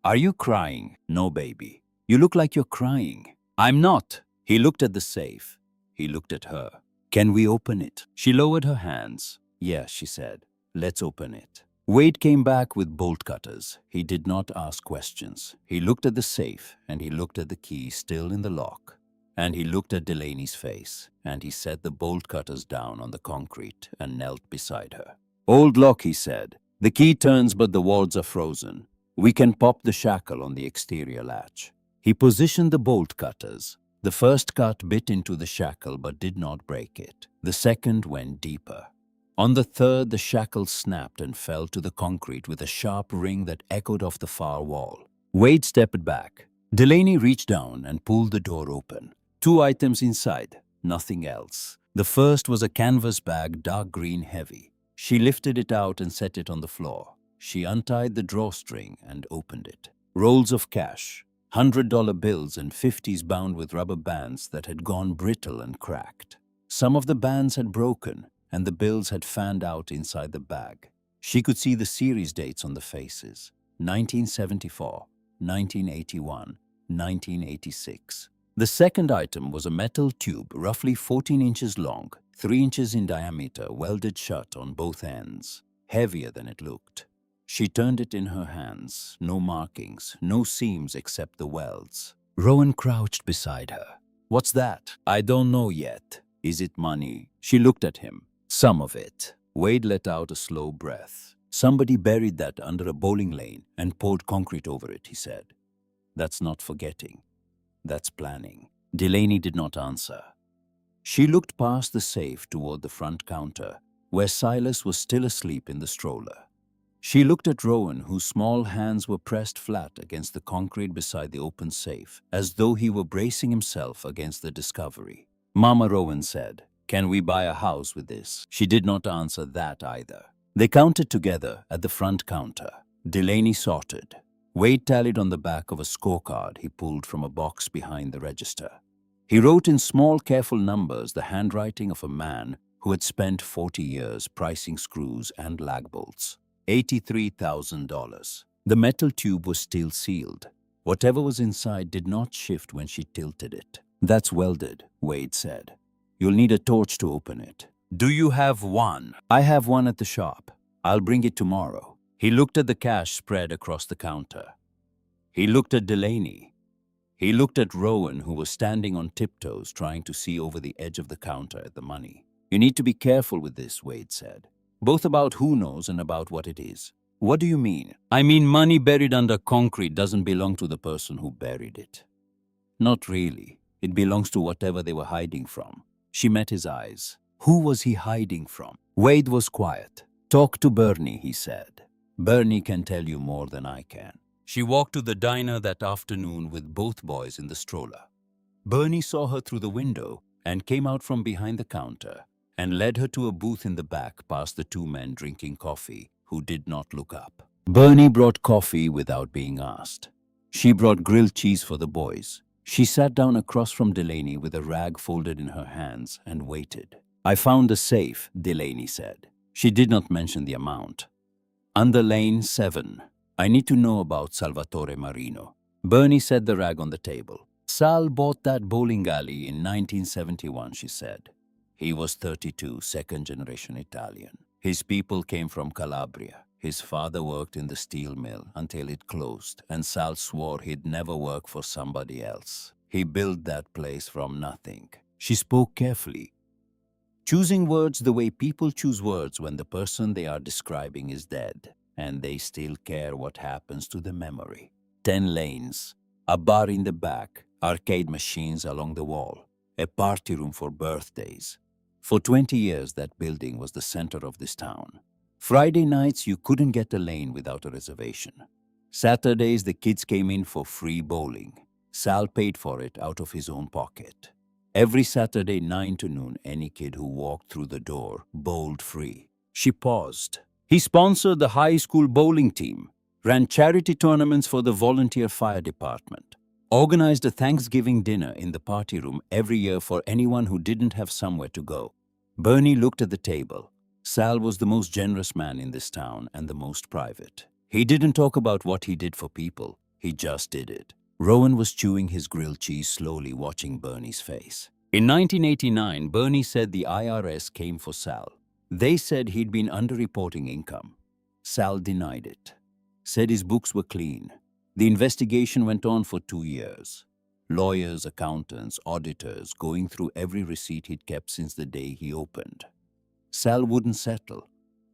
are you crying?" "No, baby. You look like you're crying." "I'm not." He looked at the safe. He looked at her. "Can we open it?" She lowered her hands. "Yes," she said. "Let's open it." Wade came back with bolt cutters. He did not ask questions. He looked at the safe, and he looked at the key still in the lock. And he looked at Delaney's face, and he set the bolt cutters down on the concrete and knelt beside her. "Old lock," he said. "The key turns, but the wards are frozen. We can pop the shackle on the exterior latch." He positioned the bolt cutters. The first cut bit into the shackle but did not break it. The second went deeper. On the third, the shackle snapped and fell to the concrete with a sharp ring that echoed off the far wall. Wade stepped back. Delaney reached down and pulled the door open. 2 items inside, nothing else. The first was a canvas bag, dark green heavy. She lifted it out and set it on the floor. She untied the drawstring and opened it. Rolls of cash, $100 bills and 50s bound with rubber bands that had gone brittle and cracked. Some of the bands had broken, and the bills had fanned out inside the bag. She could see the series dates on the faces: 1974, 1981, 1986. The second item was a metal tube roughly 14 inches long, 3 inches in diameter, welded shut on both ends, heavier than it looked. She turned it in her hands. No markings, no seams except the welds. Rowan crouched beside her. "What's that?" "I don't know yet." "Is it money?" She looked at him. "Some of it." Wade let out a slow breath. "Somebody buried that under a bowling lane and poured concrete over it," he said. "That's not forgetting. That's planning." Delaney did not answer. She looked past the safe toward the front counter, where Silas was still asleep in the stroller. She looked at Rowan, whose small hands were pressed flat against the concrete beside the open safe, as though he were bracing himself against the discovery. "Mama," Rowan said, "can we buy a house with this?" She did not answer that either. They counted together at the front counter. Delaney sorted. Wade tallied on the back of a scorecard he pulled from a box behind the register. He wrote in small, careful numbers the handwriting of a man who had spent 40 years pricing screws and lag bolts. $83,000. The metal tube was still sealed. Whatever was inside did not shift when she tilted it. "That's welded," Wade said. "You'll need a torch to open it." "Do you have one?" "I have one at the shop. I'll bring it tomorrow." He looked at the cash spread across the counter. He looked at Delaney. He looked at Rowan, who was standing on tiptoes trying to see over the edge of the counter at the money. "You need to be careful with this," Wade said. "Both about who knows and about what it is." "What do you mean?" "I mean money buried under concrete doesn't belong to the person who buried it." "Not really. It belongs to whatever they were hiding from." She met his eyes. Who was he hiding from? Wade was quiet. "Talk to Bernie," he said. "Bernie can tell you more than I can." She walked to the diner that afternoon with both boys in the stroller. Bernie saw her through the window and came out from behind the counter and led her to a booth in the back past the two men drinking coffee who did not look up. Bernie brought coffee without being asked. She brought grilled cheese for the boys. She sat down across from Delaney with a rag folded in her hands and waited. "I found a safe," Delaney said. She did not mention the amount. "Under lane 7. I need to know about Salvatore Marino." Bernie set the rag on the table. "Sal bought that bowling alley in 1971, she said. He was 32, second-generation Italian. His people came from Calabria. His father worked in the steel mill until it closed, and Sal swore he'd never work for somebody else. He built that place from nothing." She spoke carefully, choosing words the way people choose words when the person they are describing is dead, and they still care what happens to the memory. 10 lanes, a bar in the back, arcade machines along the wall, a party room for birthdays. For 20 years, that building was the center of this town. Friday nights, you couldn't get a lane without a reservation. Saturdays, the kids came in for free bowling. Sal paid for it out of his own pocket. Every Saturday, 9 to noon, any kid who walked through the door bowled free. She paused. He sponsored the high school bowling team, ran charity tournaments for the volunteer fire department, organized a Thanksgiving dinner in the party room every year for anyone who didn't have somewhere to go. Bernie looked at the table. Sal was the most generous man in this town and the most private. He didn't talk about what he did for people. He just did it. Rowan was chewing his grilled cheese slowly, watching Bernie's face. In 1989, Bernie said the IRS came for Sal. They said he'd been underreporting income. Sal denied it, said his books were clean. The investigation went on for 2 years. Lawyers, accountants, auditors going through every receipt he'd kept since the day he opened. Sal wouldn't settle.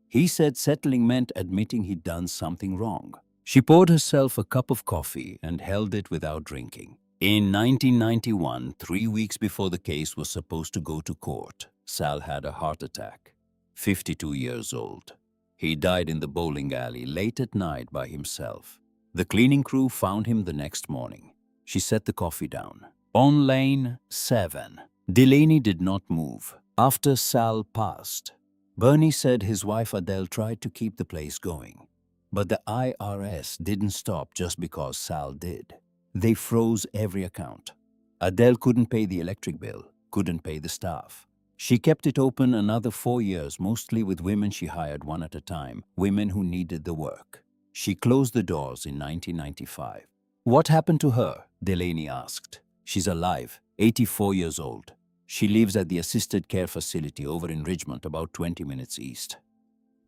He said settling meant admitting he'd done something wrong. She poured herself a cup of coffee and held it without drinking. In 1991, 3 weeks before the case was supposed to go to court, Sal had a heart attack. 52 years old. He died in the bowling alley late at night by himself. The cleaning crew found him the next morning. She set the coffee down. On lane 7. Delaney did not move. After Sal passed, Bernie said his wife Adele tried to keep the place going. But the IRS didn't stop just because Sal did. They froze every account. Adele couldn't pay the electric bill, couldn't pay the staff. She kept it open another 4 years, mostly with women she hired one at a time, women who needed the work. She closed the doors in 1995. "What happened to her?" Delaney asked. "She's alive, 84 years old. She lives at the assisted care facility over in Ridgemont, about 20 minutes east."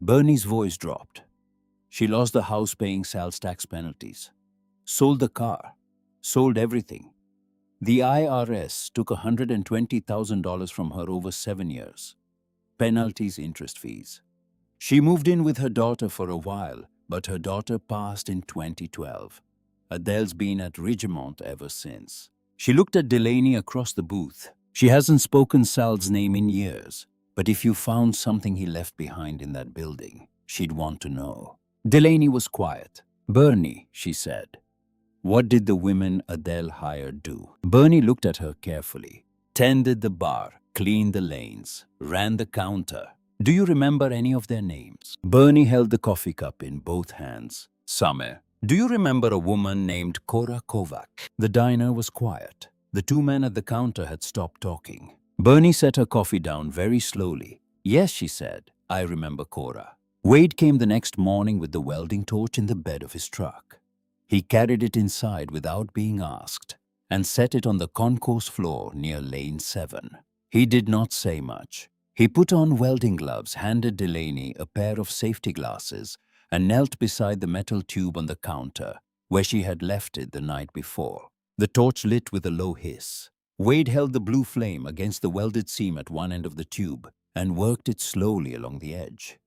Bernie's voice dropped. "She lost the house paying Sal's tax penalties. Sold the car. Sold everything. The IRS took $120,000 from her over 7 years. Penalties, interest, fees. She moved in with her daughter for a while, but her daughter passed in 2012. Adele's been at Ridgemont ever since." She looked at Delaney across the booth. "She hasn't spoken Sal's name in years, but if you found something he left behind in that building, she'd want to know." Delaney was quiet. "Bernie," she said, "what did the women Adele hired do?" Bernie looked at her carefully. "Tended the bar, cleaned the lanes, ran the counter. Do you remember any of their names?" Bernie held the coffee cup in both hands. "Summer. Do you remember a woman named Cora Kovac?" The diner was quiet. The two men at the counter had stopped talking. Bernie set her coffee down very slowly. "Yes," she said, "I remember Cora." Wade came the next morning with the welding torch in the bed of his truck. He carried it inside without being asked and set it on the concourse floor near lane 7. He did not say much. He put on welding gloves, handed Delaney a pair of safety glasses, and knelt beside the metal tube on the counter where she had left it the night before. The torch lit with a low hiss. Wade held the blue flame against the welded seam at one end of the tube and worked it slowly along the edge.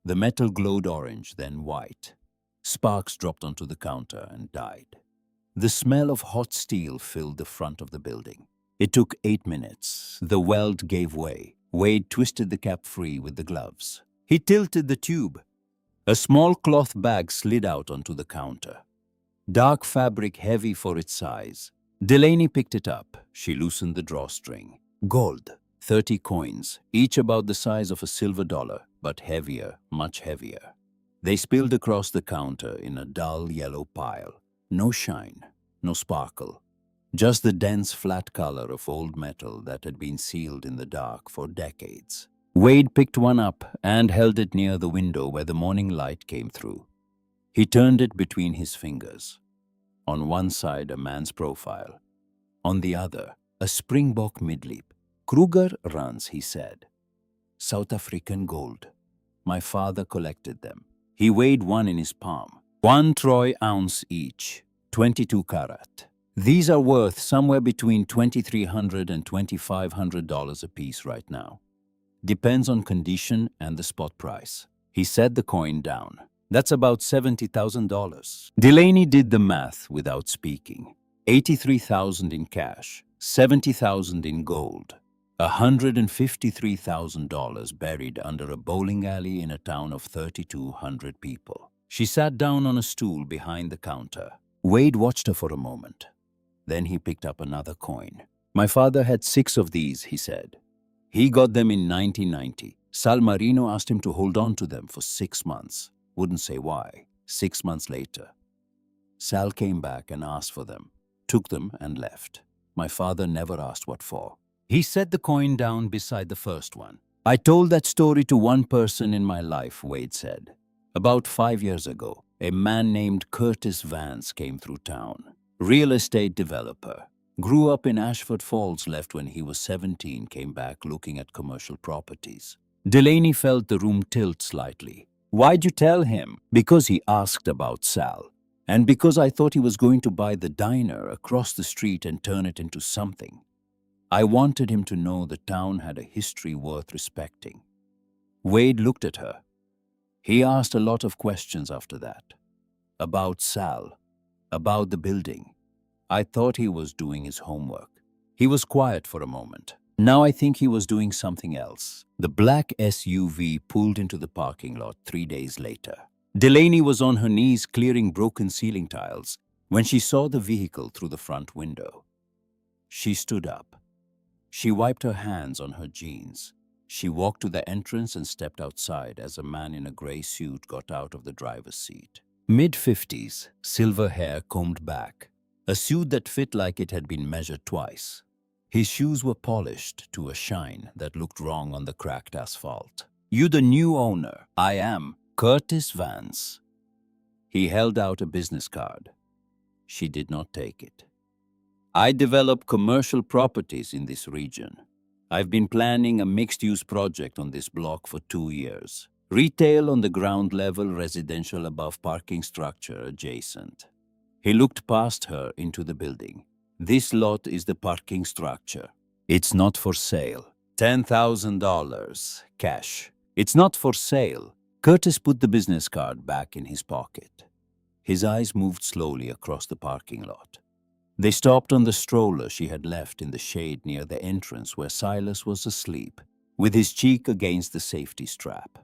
The metal glowed orange, then white. Sparks dropped onto the counter and died. The smell of hot steel filled the front of the building. It took 8 minutes. The weld gave way. Wade twisted the cap free with the gloves. He tilted the tube. A small cloth bag slid out onto the counter. Dark fabric heavy for its size. Delaney picked it up. She loosened the drawstring. Gold. 30 coins, each about the size of a silver dollar, but heavier, much heavier. They spilled across the counter in a dull yellow pile. No shine, no sparkle. Just the dense flat color of old metal that had been sealed in the dark for decades. Wade picked one up and held it near the window where the morning light came through. He turned it between his fingers. On one side, a man's profile. On the other, a Springbok midleap. Kruger runs, he said. South African gold. My father collected them. He weighed one in his palm. 1 troy ounce each, 22 karat. These are worth somewhere between $2,300 and $2,500 a piece right now. Depends on condition and the spot price. He set the coin down. That's about $70,000. Delaney did the math without speaking. $83,000 in cash, $70,000 in gold. $153,000 buried under a bowling alley in a town of 3,200 people. She sat down on a stool behind the counter. Wade watched her for a moment. Then he picked up another coin. My father had 6 of these, he said. He got them in 1990. Sal Marino asked him to hold on to them for 6 months. Wouldn't say why. 6 months later, Sal came back and asked for them, took them and left. My father never asked what for. He set the coin down beside the first one. I told that story to one person in my life, Wade said. About 5 years ago, a man named Curtis Vance came through town. Real estate developer. Grew up in Ashford Falls, left when he was 17, came back looking at commercial properties. Delaney felt the room tilt slightly. Why'd you tell him? Because he asked about Sal. And because I thought he was going to buy the diner across the street and turn it into something. I wanted him to know the town had a history worth respecting. Wade looked at her. He asked a lot of questions after that. About Sal. About the building. I thought he was doing his homework. He was quiet for a moment. Now I think he was doing something else. The black SUV pulled into the parking lot 3 days later. Delaney was on her knees clearing broken ceiling tiles when she saw the vehicle through the front window. She stood up. She wiped her hands on her jeans. She walked to the entrance and stepped outside as a man in a gray suit got out of the driver's seat. Mid-50s, silver hair combed back. A suit that fit like it had been measured twice. His shoes were polished to a shine that looked wrong on the cracked asphalt. You the new owner? I am. Curtis Vance. He held out a business card. She did not take it. I develop commercial properties in this region. I've been planning a mixed-use project on this block for 2 years. Retail on the ground level, residential above, parking structure adjacent. He looked past her into the building. This lot is the parking structure. It's not for sale. $10,000 cash. It's not for sale. Curtis put the business card back in his pocket. His eyes moved slowly across the parking lot. They stopped on the stroller she had left in the shade near the entrance where Silas was asleep, with his cheek against the safety strap.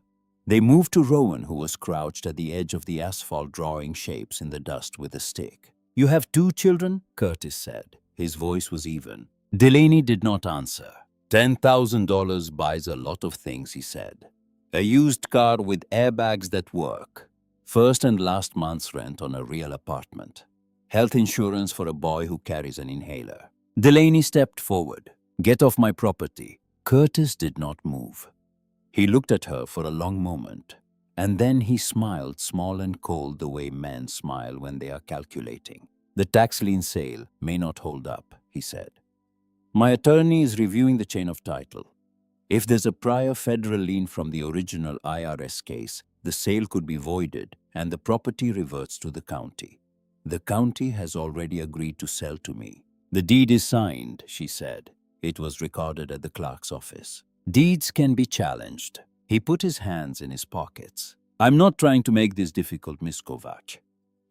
They moved to Rowan, who was crouched at the edge of the asphalt drawing shapes in the dust with a stick. You have 2 children? Curtis said. His voice was even. Delaney did not answer. $10,000 buys a lot of things, he said. A used car with airbags that work. First and last month's rent on a real apartment. Health insurance for a boy who carries an inhaler. Delaney stepped forward. Get off my property. Curtis did not move. He looked at her for a long moment, and then he smiled, small and cold the way men smile when they are calculating. The tax lien sale may not hold up, he said. My attorney is reviewing the chain of title. If there's a prior federal lien from the original IRS case, the sale could be voided and the property reverts to the county. The county has already agreed to sell to me. The deed is signed, she said. It was recorded at the clerk's office. Deeds can be challenged. He put his hands in his pockets. I'm not trying to make this difficult, Miss Kovac.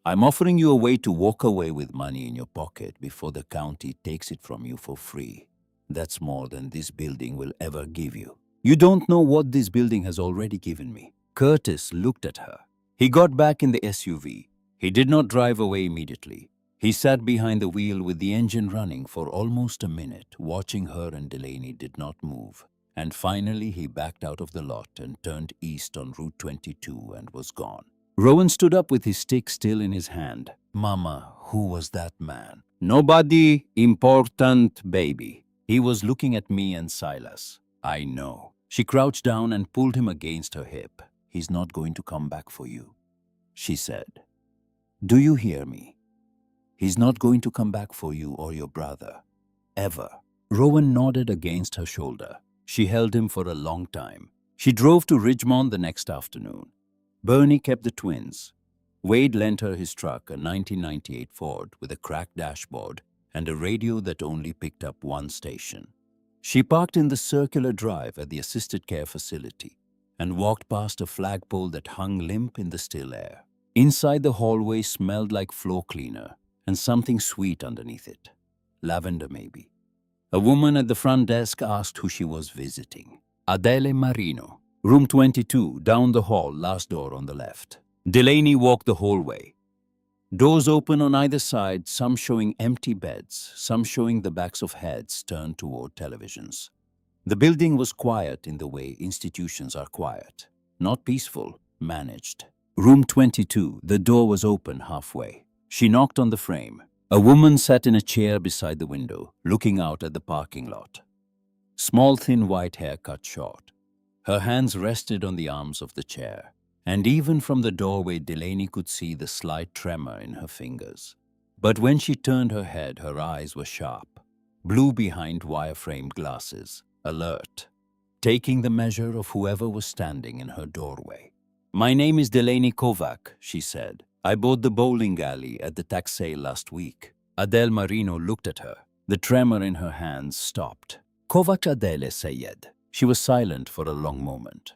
I'm offering you a way to walk away with money in your pocket before the county takes it from you for free. That's more than this building will ever give you. You don't know what this building has already given me. Curtis looked at her. He got back in the SUV. He did not drive away immediately. He sat behind the wheel with the engine running for almost a minute, watching her, and Delaney did not move. And finally he backed out of the lot and turned east on Route 22 and was gone. Rowan stood up with his stick still in his hand. Mama, who was that man? Nobody important, baby. He was looking at me and Silas. I know. She crouched down and pulled him against her hip. He's not going to come back for you, she said. Do you hear me? He's not going to come back for you or your brother. Ever. Rowan nodded against her shoulder. She held him for a long time. She drove to Ridgemont the next afternoon. Bernie kept the twins. Wade lent her his truck, a 1998 Ford with a cracked dashboard and a radio that only picked up one station. She parked in the circular drive at the assisted care facility and walked past a flagpole that hung limp in the still air. Inside, the hallway smelled like floor cleaner and something sweet underneath it. Lavender, maybe. A woman at the front desk asked who she was visiting. Adele Marino. Room 22, down the hall, last door on the left. Delaney walked the hallway. Doors open on either side, some showing empty beds, some showing the backs of heads turned toward televisions. The building was quiet in the way institutions are quiet. Not peaceful, managed. Room 22, the door was open halfway. She knocked on the frame. A woman sat in a chair beside the window, looking out at the parking lot. Small, thin white hair cut short. Her hands rested on the arms of the chair, and even from the doorway Delaney could see the slight tremor in her fingers. But when she turned her head, her eyes were sharp, blue behind wire-framed glasses, alert, taking the measure of whoever was standing in her doorway. My name is Delaney Kovac, she said. I bought the bowling alley at the tax sale last week. Adele Marino looked at her. The tremor in her hands stopped. Kovac Adele Sayed. She was silent for a long moment.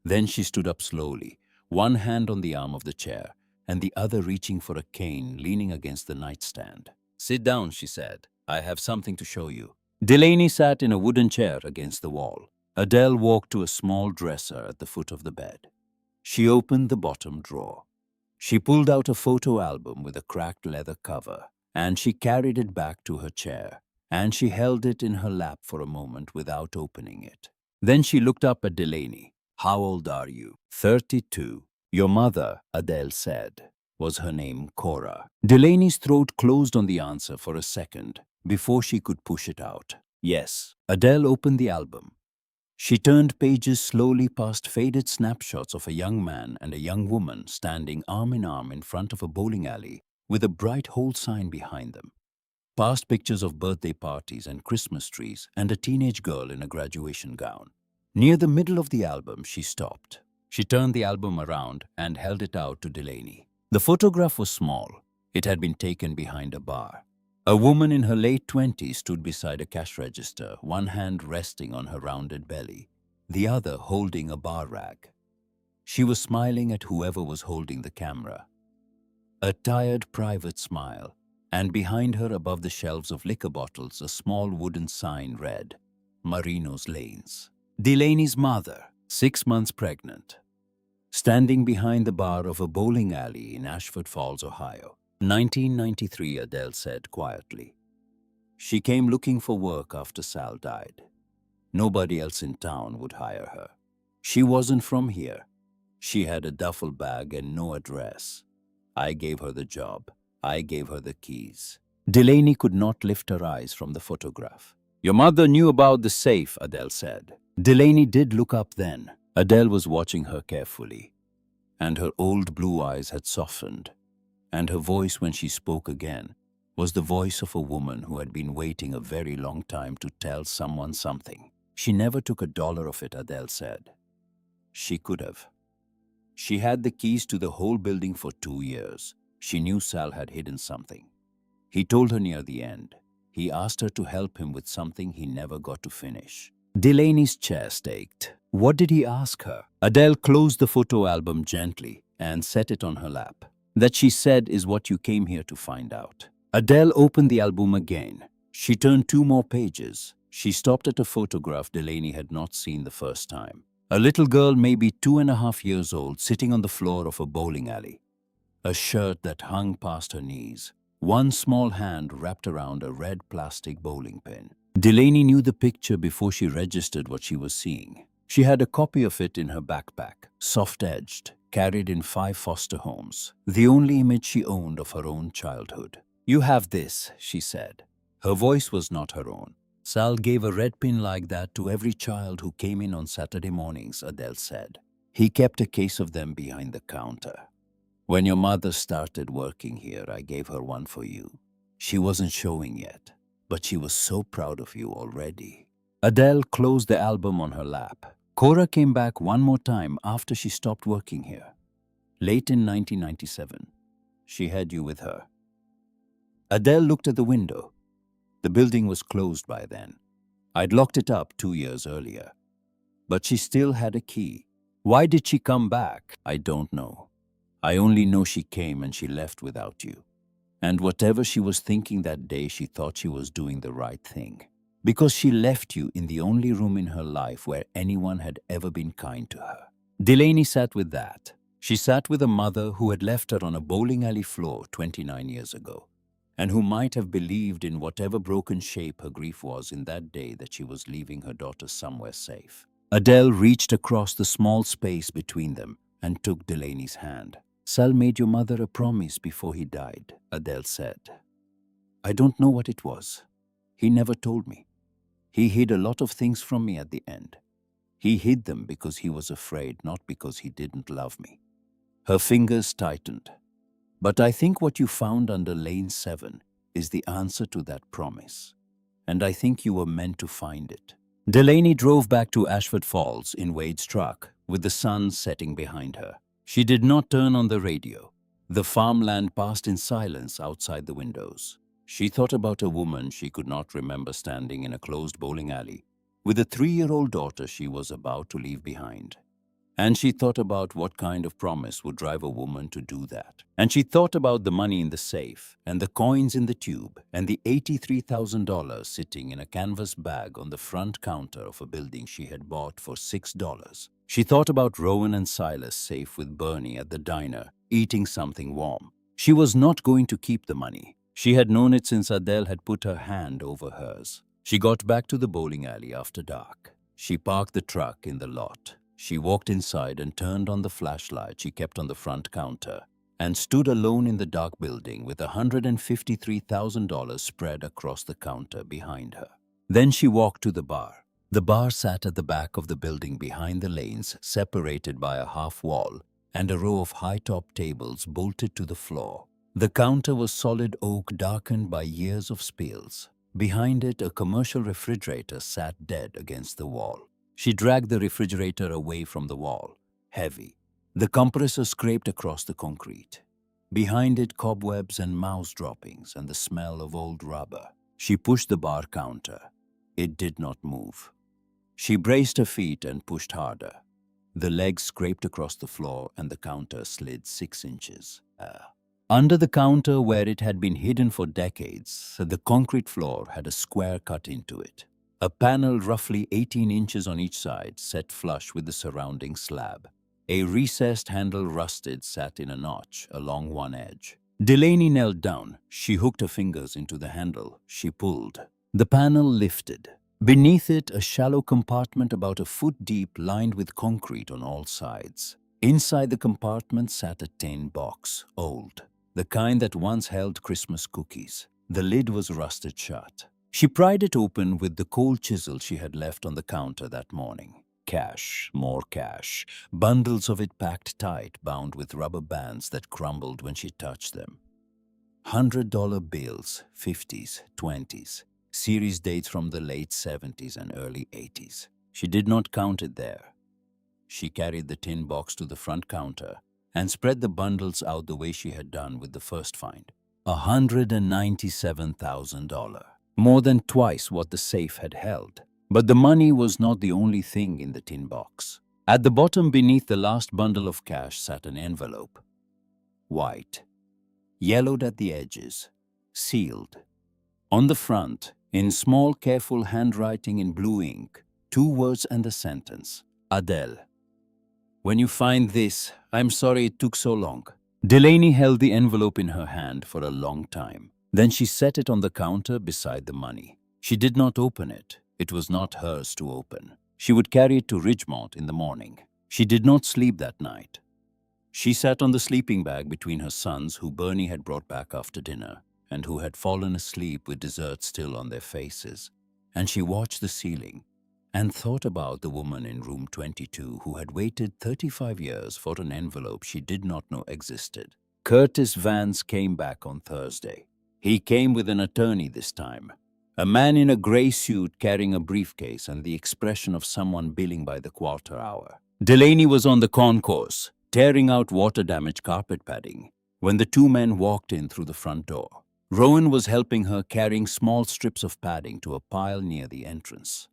Then she stood up slowly, one hand on the arm of the chair and the other reaching for a cane leaning against the nightstand. Sit down, she said. I have something to show you. Delaney sat in a wooden chair against the wall. Adele walked to a small dresser at the foot of the bed. She opened the bottom drawer. She pulled out a photo album with a cracked leather cover, and she carried it back to her chair, and she held it in her lap for a moment without opening it. Then she looked up at Delaney. How old are you? 32. Your mother, Adele said. Was her name Cora? Delaney's throat closed on the answer for a second before she could push it out. Yes. Adele opened the album. She turned pages slowly past faded snapshots of a young man and a young woman standing arm in arm in front of a bowling alley with a bright hold sign behind them. Past pictures of birthday parties and Christmas trees and a teenage girl in a graduation gown. Near the middle of the album, she stopped. She turned the album around and held it out to Delaney. The photograph was small. It had been taken behind a bar. A woman in her late 20s stood beside a cash register, one hand resting on her rounded belly, the other holding a bar rag. She was smiling at whoever was holding the camera. A tired private smile, and behind her above the shelves of liquor bottles a small wooden sign read, Marino's Lanes. Delaney's mother, 6 months pregnant, standing behind the bar of a bowling alley in Ashford Falls, Ohio. 1993, Adele said quietly. She came looking for work after Sal died. Nobody else in town would hire her. She wasn't from here. She had a duffel bag and no address. I gave her the job. I gave her the keys. Delaney could not lift her eyes from the photograph. Your mother knew about the safe, Adele said. Delaney did look up then. Adele was watching her carefully, and her old blue eyes had softened, and her voice when she spoke again was the voice of a woman who had been waiting a very long time to tell someone something. She never took $1 of it, Adele said. She could have. She had the keys to the whole building for 2 years. She knew Sal had hidden something. He told her near the end. He asked her to help him with something he never got to finish. Delaney's chest ached. What did he ask her? Adele closed the photo album gently and set it on her lap. That, she said, is what you came here to find out. Adele opened the album again. She turned 2 more pages. She stopped at a photograph Delaney had not seen the first time. A little girl, maybe 2.5 years old, sitting on the floor of a bowling alley. A shirt that hung past her knees. One small hand wrapped around a red plastic bowling pin. Delaney knew the picture before she registered what she was seeing. She had a copy of it in her backpack, soft-edged, carried in 5 foster homes, the only image she owned of her own childhood. "You have this," she said. Her voice was not her own. "Sal gave a red pin like that to every child who came in on Saturday mornings," Adele said. "He kept a case of them behind the counter. When your mother started working here, I gave her one for you. She wasn't showing yet, but she was so proud of you already." Adele closed the album on her lap. Cora came back one more time after she stopped working here. Late in 1997. She had you with her. Adele looked at the window. The building was closed by then. I'd locked it up 2 years earlier. But she still had a key. Why did she come back? I don't know. I only know she came and she left without you. And whatever she was thinking that day, she thought she was doing the right thing. Because she left you in the only room in her life where anyone had ever been kind to her. Delaney sat with that. She sat with a mother who had left her on a bowling alley floor 29 years ago, and who might have believed in whatever broken shape her grief was in that day that she was leaving her daughter somewhere safe. Adele reached across the small space between them and took Delaney's hand. "Sal made your mother a promise before he died," Adele said. "I don't know what it was. He never told me. He hid a lot of things from me at the end. He hid them because he was afraid, not because he didn't love me." Her fingers tightened. "But I think what you found under Lane 7 is the answer to that promise. And I think you were meant to find it." Delaney drove back to Ashford Falls in Wade's truck, with the sun setting behind her. She did not turn on the radio. The farmland passed in silence outside the windows. She thought about a woman she could not remember standing in a closed bowling alley with a 3-year-old daughter she was about to leave behind. And she thought about what kind of promise would drive a woman to do that. And she thought about the money in the safe, and the coins in the tube, and the $83,000 sitting in a canvas bag on the front counter of a building she had bought for $6. She thought about Rowan and Silas safe with Bernie at the diner, eating something warm. She was not going to keep the money. She had known it since Adele had put her hand over hers. She got back to the bowling alley after dark. She parked the truck in the lot. She walked inside and turned on the flashlight she kept on the front counter and stood alone in the dark building with $153,000 spread across the counter behind her. Then she walked to the bar. The bar sat at the back of the building behind the lanes, separated by a half wall and a row of high-top tables bolted to the floor. The counter was solid oak, darkened by years of spills. Behind it, a commercial refrigerator sat dead against the wall. She dragged the refrigerator away from the wall, heavy. The compressor scraped across the concrete. Behind it, cobwebs and mouse droppings and the smell of old rubber. She pushed the bar counter. It did not move. She braced her feet and pushed harder. The legs scraped across the floor and the counter slid 6 inches. Under the counter, where it had been hidden for decades, the concrete floor had a square cut into it. A panel roughly 18 inches on each side, set flush with the surrounding slab. A recessed handle, rusted, sat in a notch along one edge. Delaney knelt down. She hooked her fingers into the handle. She pulled. The panel lifted. Beneath it, a shallow compartment about a foot deep, lined with concrete on all sides. Inside the compartment sat a tin box, old. The kind that once held Christmas cookies. The lid was rusted shut. She pried it open with the cold chisel she had left on the counter that morning. Cash, more cash, bundles of it packed tight, bound with rubber bands that crumbled when she touched them. $100 bills, 50s, 20s, series dates from the late 70s and early 80s. She did not count it there. She carried the tin box to the front counter and spread the bundles out the way she had done with the first find. $197,000. More than twice what the safe had held. But the money was not the only thing in the tin box. At the bottom beneath the last bundle of cash sat an envelope. White, yellowed at the edges, sealed. On the front, in small, careful handwriting in blue ink, 2 words and a sentence. Adele. When you find this, I'm sorry it took so long. Delaney held the envelope in her hand for a long time. Then she set it on the counter beside the money. She did not open it. It was not hers to open. She would carry it to Ridgemont in the morning. She did not sleep that night. She sat on the sleeping bag between her sons, who Bernie had brought back after dinner, and who had fallen asleep with dessert still on their faces. And she watched the ceiling and thought about the woman in room 22 who had waited 35 years for an envelope she did not know existed. Curtis Vance came back on Thursday. He came with an attorney this time. A man in a gray suit carrying a briefcase and the expression of someone billing by the quarter hour. Delaney was on the concourse, tearing out water-damaged carpet padding, when the 2 men walked in through the front door. Rowan was helping her, carrying small strips of padding to a pile near the entrance.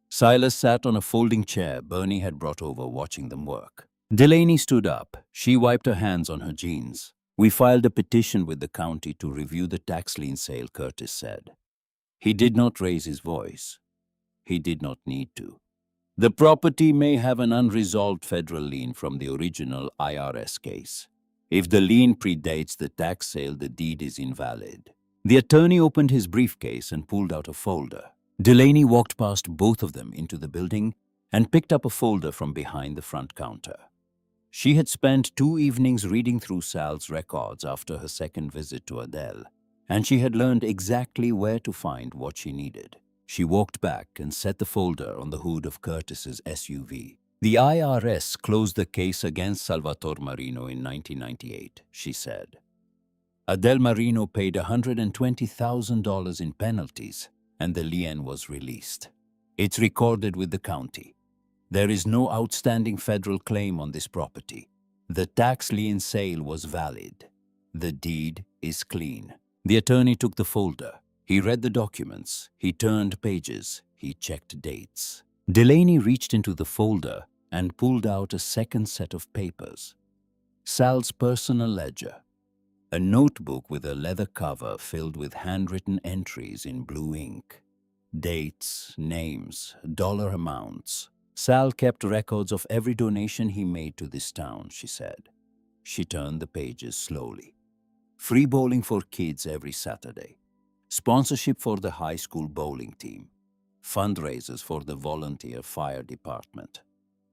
Silas sat on a folding chair Bernie had brought over, watching them work. Delaney stood up. She wiped her hands on her jeans. We filed a petition with the county to review the tax lien sale, Curtis said. He did not raise his voice. He did not need to. The property may have an unresolved federal lien from the original IRS case. If the lien predates the tax sale, the deed is invalid. The attorney opened his briefcase and pulled out a folder. Delaney walked past both of them into the building and picked up a folder from behind the front counter. She had spent 2 evenings reading through Sal's records after her second visit to Adele, and she had learned exactly where to find what she needed. She walked back and set the folder on the hood of Curtis's SUV. The IRS closed the case against Salvatore Marino in 1998, she said. Adele Marino paid $120,000 in penalties, and the lien was released. It's recorded with the county. There is no outstanding federal claim on this property. The tax lien sale was valid. The deed is clean. The attorney took the folder. He read the documents. He turned pages. He checked dates. Delaney reached into the folder and pulled out a second set of papers. Sal's personal ledger. A notebook with a leather cover filled with handwritten entries in blue ink. Dates, names, dollar amounts. Sal kept records of every donation he made to this town, she said. She turned the pages slowly. Free bowling for kids every Saturday. Sponsorship for the high school bowling team. Fundraisers for the volunteer fire department.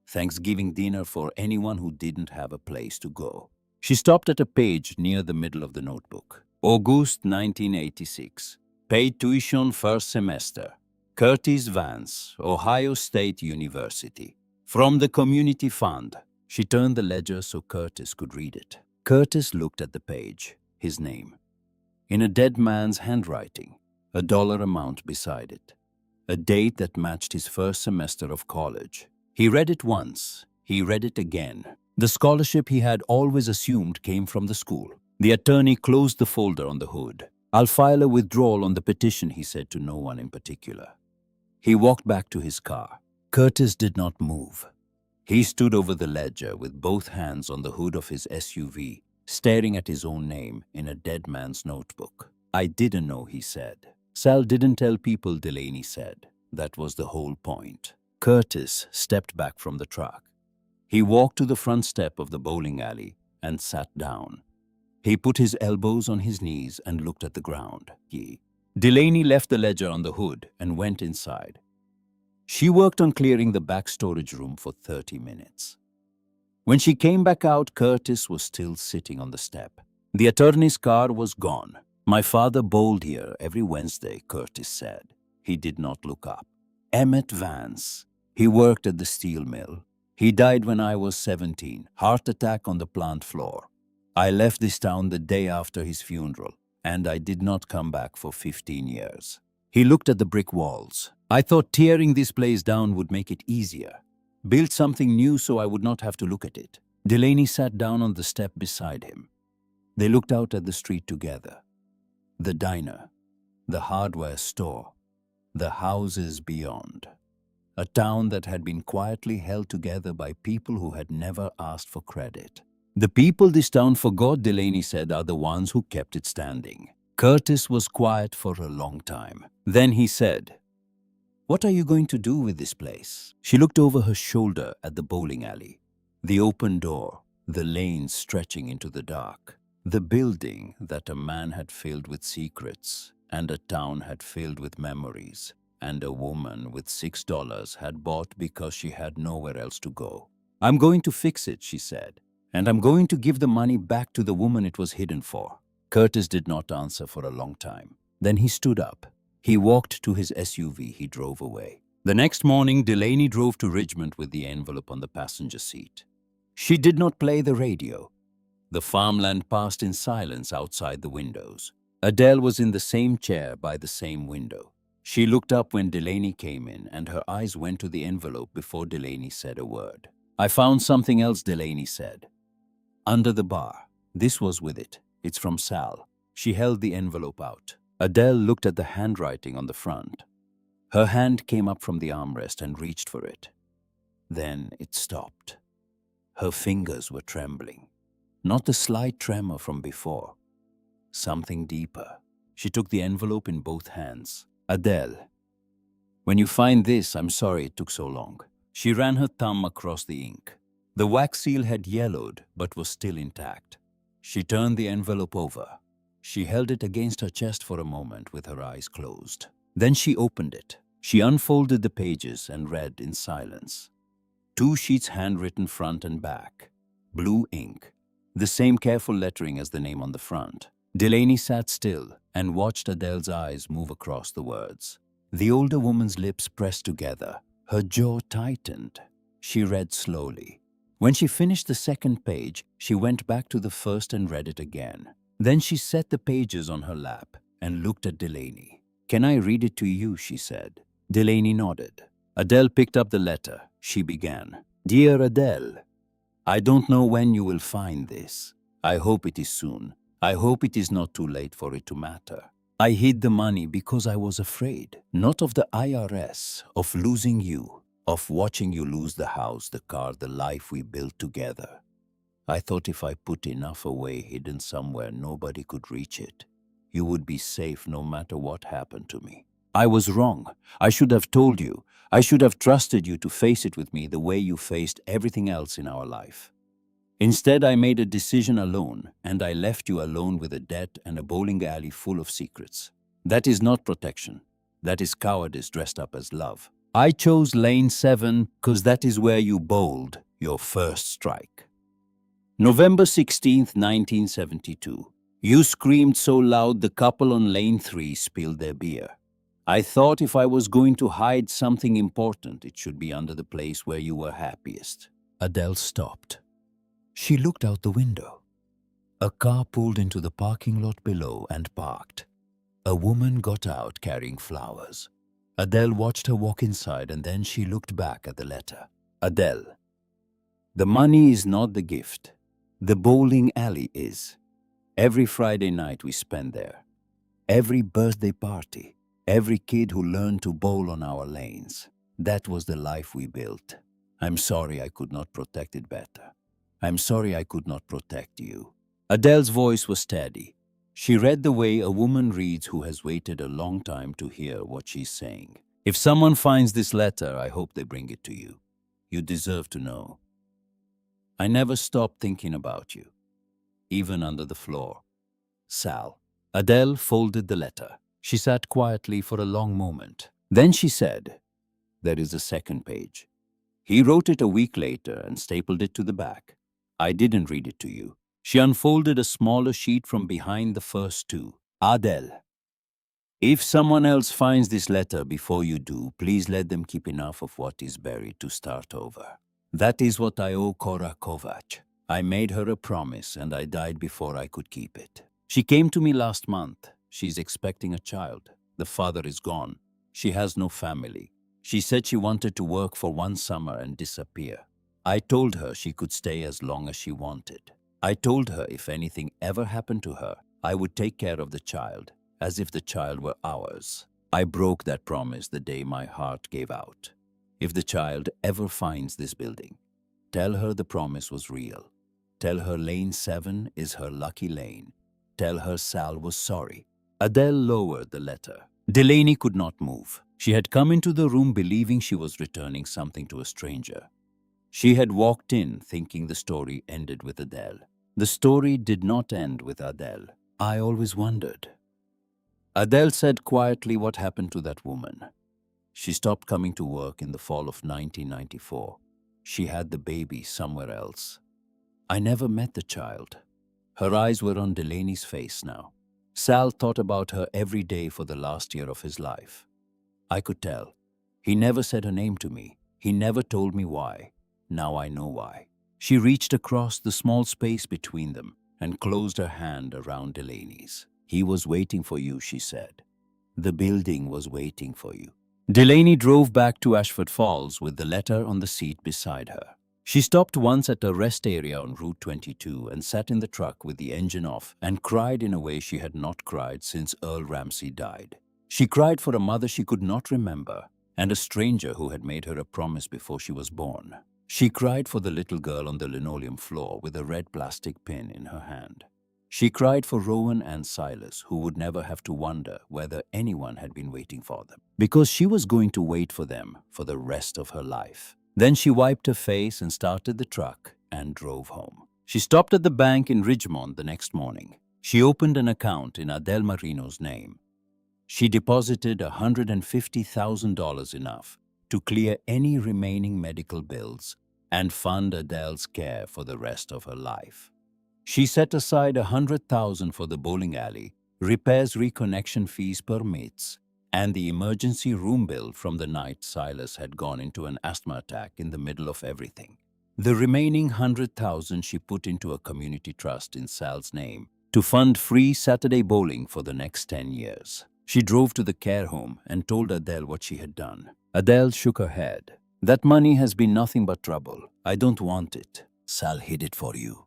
Thanksgiving dinner for anyone who didn't have a place to go. She stopped at a page near the middle of the notebook. August 1986. Paid tuition first semester. Curtis Vance, Ohio State University. From the community fund. She turned the ledger so Curtis could read it. Curtis looked at the page. His name. In a dead man's handwriting. A dollar amount beside it. A date that matched his first semester of college. He read it once. He read it again. The scholarship he had always assumed came from the school. The attorney closed the folder on the hood. I'll file a withdrawal on the petition, he said to no one in particular. He walked back to his car. Curtis did not move. He stood over the ledger with both hands on the hood of his SUV, staring at his own name in a dead man's notebook. I didn't know, he said. Sal didn't tell people, Delaney said. That was the whole point. Curtis stepped back from the truck. He walked to the front step of the bowling alley and sat down. He put his elbows on his knees and looked at the ground. Delaney left the ledger on the hood and went inside. She worked on clearing the back storage room for 30 minutes. When she came back out, Curtis was still sitting on the step. The attorney's car was gone. My father bowled here every Wednesday, Curtis said. He did not look up. Emmett Vance. He worked at the steel mill. He died when I was 17, heart attack on the plant floor. I left this town the day after his funeral, and I did not come back for 15 years. He looked at the brick walls. I thought tearing this place down would make it easier. Built something new so I would not have to look at it. Delaney sat down on the step beside him. They looked out at the street together. The diner, the hardware store, the houses beyond. A town that had been quietly held together by people who had never asked for credit. The people this town forgot, Delaney said, are the ones who kept it standing. Curtis was quiet for a long time. Then he said, "What are you going to do with this place?" She looked over her shoulder at the bowling alley, the open door, the lanes stretching into the dark, the building that a man had filled with secrets, and a town had filled with memories, and a woman with $6 had bought because she had nowhere else to go. "I'm going to fix it," she said, "and I'm going to give the money back to the woman it was hidden for." Curtis did not answer for a long time. Then he stood up. He walked to his SUV. He drove away. The next morning, Delaney drove to Richmond with the envelope on the passenger seat. She did not play the radio. The farmland passed in silence outside the windows. Adele was in the same chair by the same window. She looked up when Delaney came in, and her eyes went to the envelope before Delaney said a word. "I found something else," Delaney said. "Under the bar. This was with it. It's from Sal." She held the envelope out. Adele looked at the handwriting on the front. Her hand came up from the armrest and reached for it. Then it stopped. Her fingers were trembling. Not the slight tremor from before. Something deeper. She took the envelope in both hands. "Adele, when you find this, I'm sorry it took so long." She ran her thumb across the ink. The wax seal had yellowed but was still intact. She turned the envelope over. She held it against her chest for a moment with her eyes closed. Then she opened it. She unfolded the pages and read in silence. 2 sheets handwritten front and back. Blue ink. The same careful lettering as the name on the front. Delaney sat still and watched Adele's eyes move across the words. The older woman's lips pressed together. Her jaw tightened. She read slowly. When she finished the second page, she went back to the first and read it again. Then she set the pages on her lap and looked at Delaney. "Can I read it to you?" she said. Delaney nodded. Adele picked up the letter. She began. "Dear Adele, I don't know when you will find this. I hope it is soon. I hope it is not too late for it to matter. I hid the money because I was afraid, not of the IRS, of losing you, of watching you lose the house, the car, the life we built together. I thought if I put enough away hidden somewhere nobody could reach it, you would be safe no matter what happened to me. I was wrong. I should have told you. I should have trusted you to face it with me the way you faced everything else in our life. Instead, I made a decision alone, and I left you alone with a debt and a bowling alley full of secrets. That is not protection. That is cowardice dressed up as love. I chose lane 7 because that is where you bowled your first strike. November 16th, 1972. You screamed so loud the couple on lane 3 spilled their beer. I thought if I was going to hide something important, it should be under the place where you were happiest." Adele stopped. She looked out the window. A car pulled into the parking lot below and parked. A woman got out carrying flowers. Adele watched her walk inside and then she looked back at the letter. "Adele, the money is not the gift. The bowling alley is. Every Friday night we spend there. Every birthday party. Every kid who learned to bowl on our lanes. That was the life we built. I'm sorry I could not protect it better. I'm sorry I could not protect you." Adele's voice was steady. She read the way a woman reads who has waited a long time to hear what she's saying. "If someone finds this letter, I hope they bring it to you. You deserve to know. I never stopped thinking about you, even under the floor. Sal." Adele folded the letter. She sat quietly for a long moment. Then she said, "There is a second page. He wrote it a week later and stapled it to the back. I didn't read it to you." She unfolded a smaller sheet from behind the first 2. "Adele, if someone else finds this letter before you do, please let them keep enough of what is buried to start over. That is what I owe Cora Kovac. I made her a promise and I died before I could keep it. She came to me last month. She's expecting a child. The father is gone. She has no family. She said she wanted to work for one summer and disappear. I told her she could stay as long as she wanted. I told her if anything ever happened to her, I would take care of the child, as if the child were ours. I broke that promise the day my heart gave out. If the child ever finds this building, tell her the promise was real. Tell her lane 7 is her lucky lane. Tell her Sal was sorry. Adele lowered the letter. Delaney could not move. She had come into the room believing she was returning something to a stranger. She had walked in thinking the story ended with Adele. The story did not end with Adele. I always wondered. Adele said quietly what happened to that woman. She stopped coming to work in the fall of 1994. She had the baby somewhere else. I never met the child. Her eyes were on Delaney's face now. Sal thought about her every day for the last year of his life. I could tell. He never said her name to me. He never told me why. Now I know why. She reached across the small space between them and closed her hand around Delaney's. He was waiting for you, she said. The building was waiting for you. Delaney drove back to Ashford Falls with the letter on the seat beside her. She stopped once at a rest area on Route 22 and sat in the truck with the engine off and cried in a way she had not cried since Earl Ramsey died. She cried for a mother she could not remember and a stranger who had made her a promise before she was born. She cried for the little girl on the linoleum floor with a red plastic pin in her hand. She cried for Rowan and Silas, who would never have to wonder whether anyone had been waiting for them, because she was going to wait for them for the rest of her life. Then she wiped her face and started the truck and drove home. She stopped at the bank in Ridgemont the next morning. She opened an account in Adele Marino's name. She deposited $150,000, enough to clear any remaining medical bills and fund Adele's care for the rest of her life. She set aside $100,000 for the bowling alley, repairs, reconnection fees, permits, and the emergency room bill from the night Silas had gone into an asthma attack in the middle of everything. The remaining $100,000 she put into a community trust in Sal's name to fund free Saturday bowling for the next 10 years. She drove to the care home and told Adele what she had done. Adele shook her head. That money has been nothing but trouble. I don't want it. Sal hid it for you,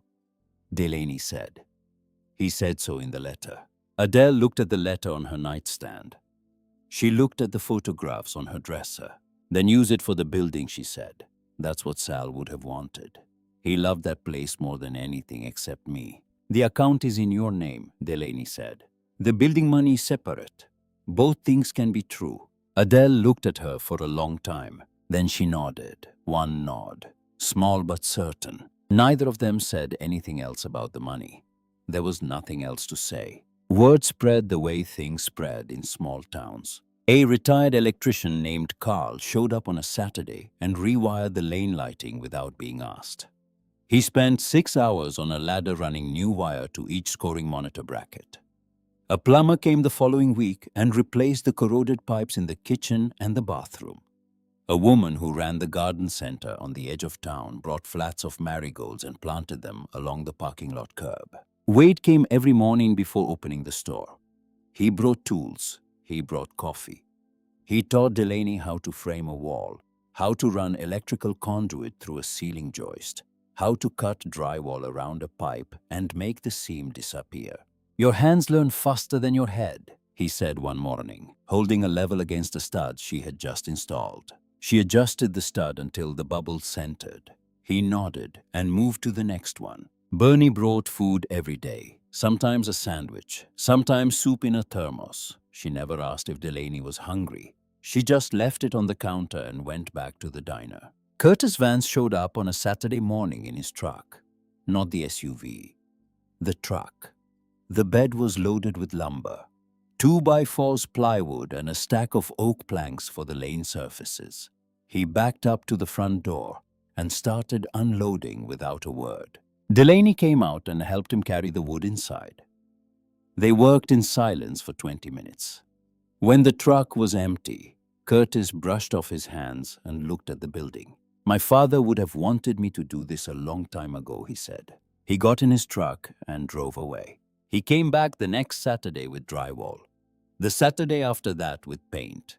Delaney said. He said so in the letter. Adele looked at the letter on her nightstand. She looked at the photographs on her dresser. Then use it for the building, she said. That's what Sal would have wanted. He loved that place more than anything except me. The account is in your name, Delaney said. The building money is separate. Both things can be true. Adele looked at her for a long time. Then she nodded. One nod. Small but certain. Neither of them said anything else about the money. There was nothing else to say. Word spread the way things spread in small towns. A retired electrician named Carl showed up on a Saturday and rewired the lane lighting without being asked. He spent 6 hours on a ladder running new wire to each scoring monitor bracket. A plumber came the following week and replaced the corroded pipes in the kitchen and the bathroom. A woman who ran the garden center on the edge of town brought flats of marigolds and planted them along the parking lot curb. Wade came every morning before opening the store. He brought tools. He brought coffee. He taught Delaney how to frame a wall, how to run electrical conduit through a ceiling joist, how to cut drywall around a pipe and make the seam disappear. Your hands learn faster than your head, he said one morning, holding a level against a stud she had just installed. She adjusted the stud until the bubbles centered. He nodded and moved to the next one. Bernie brought food every day, sometimes a sandwich, sometimes soup in a thermos. She never asked if Delaney was hungry. She just left it on the counter and went back to the diner. Curtis Vance showed up on a Saturday morning in his truck. Not the SUV. The truck. The bed was loaded with lumber. 2x4s plywood and a stack of oak planks for the lane surfaces. He backed up to the front door and started unloading without a word. Delaney came out and helped him carry the wood inside. They worked in silence for 20 minutes. When the truck was empty, Curtis brushed off his hands and looked at the building. My father would have wanted me to do this a long time ago, he said. He got in his truck and drove away. He came back the next Saturday with drywall. The Saturday after that with paint.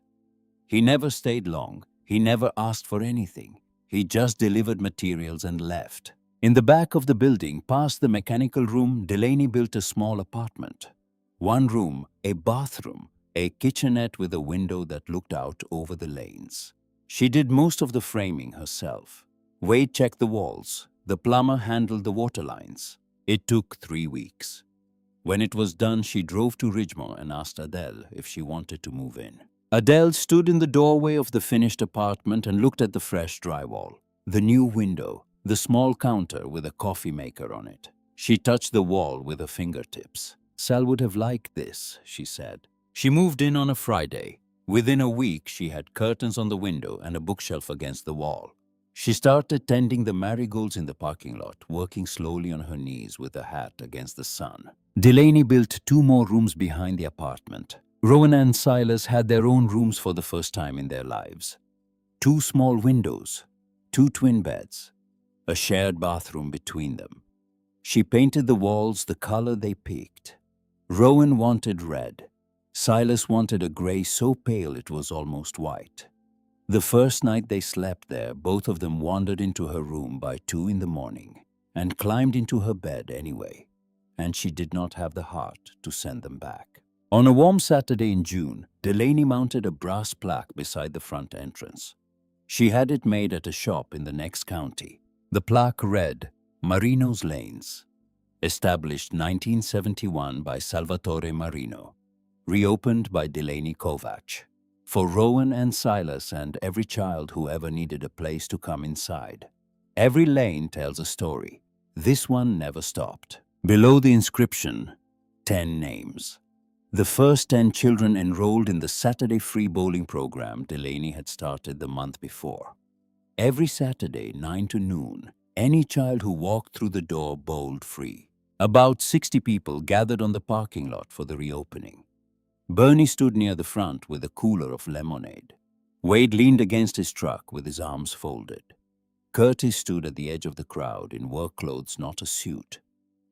He never stayed long. He never asked for anything. He just delivered materials and left. In the back of the building, past the mechanical room, Delaney built a small apartment. One room, a bathroom, a kitchenette with a window that looked out over the lanes. She did most of the framing herself. Wade checked the walls. The plumber handled the water lines. It took 3 weeks. When it was done, she drove to Ridgemont and asked Adele if she wanted to move in. Adele stood in the doorway of the finished apartment and looked at the fresh drywall, the new window, the small counter with a coffee maker on it. She touched the wall with her fingertips. Sal would have liked this, she said. She moved in on a Friday. Within a week, she had curtains on the window and a bookshelf against the wall. She started tending the marigolds in the parking lot, working slowly on her knees with a hat against the sun. Delaney built 2 more rooms behind the apartment. Rowan and Silas had their own rooms for the first time in their lives. 2 small windows, 2 twin beds, a shared bathroom between them. She painted the walls the color they picked. Rowan wanted red. Silas wanted a gray so pale it was almost white. The first night they slept there, both of them wandered into her room by 2 in the morning and climbed into her bed anyway, and she did not have the heart to send them back. On a warm Saturday in June, Delaney mounted a brass plaque beside the front entrance. She had it made at a shop in the next county. The plaque read, Marino's Lanes, established 1971 by Salvatore Marino, reopened by Delaney Kovacs. For Rowan and Silas and every child who ever needed a place to come inside. Every lane tells a story. This one never stopped. Below the inscription, 10 names. The first 10 children enrolled in the Saturday free bowling program Delaney had started the month before. Every Saturday, 9 to noon, any child who walked through the door bowled free. About 60 people gathered on the parking lot for the reopening. Bernie stood near the front with a cooler of lemonade. Wade leaned against his truck with his arms folded. Curtis stood at the edge of the crowd in work clothes, not a suit.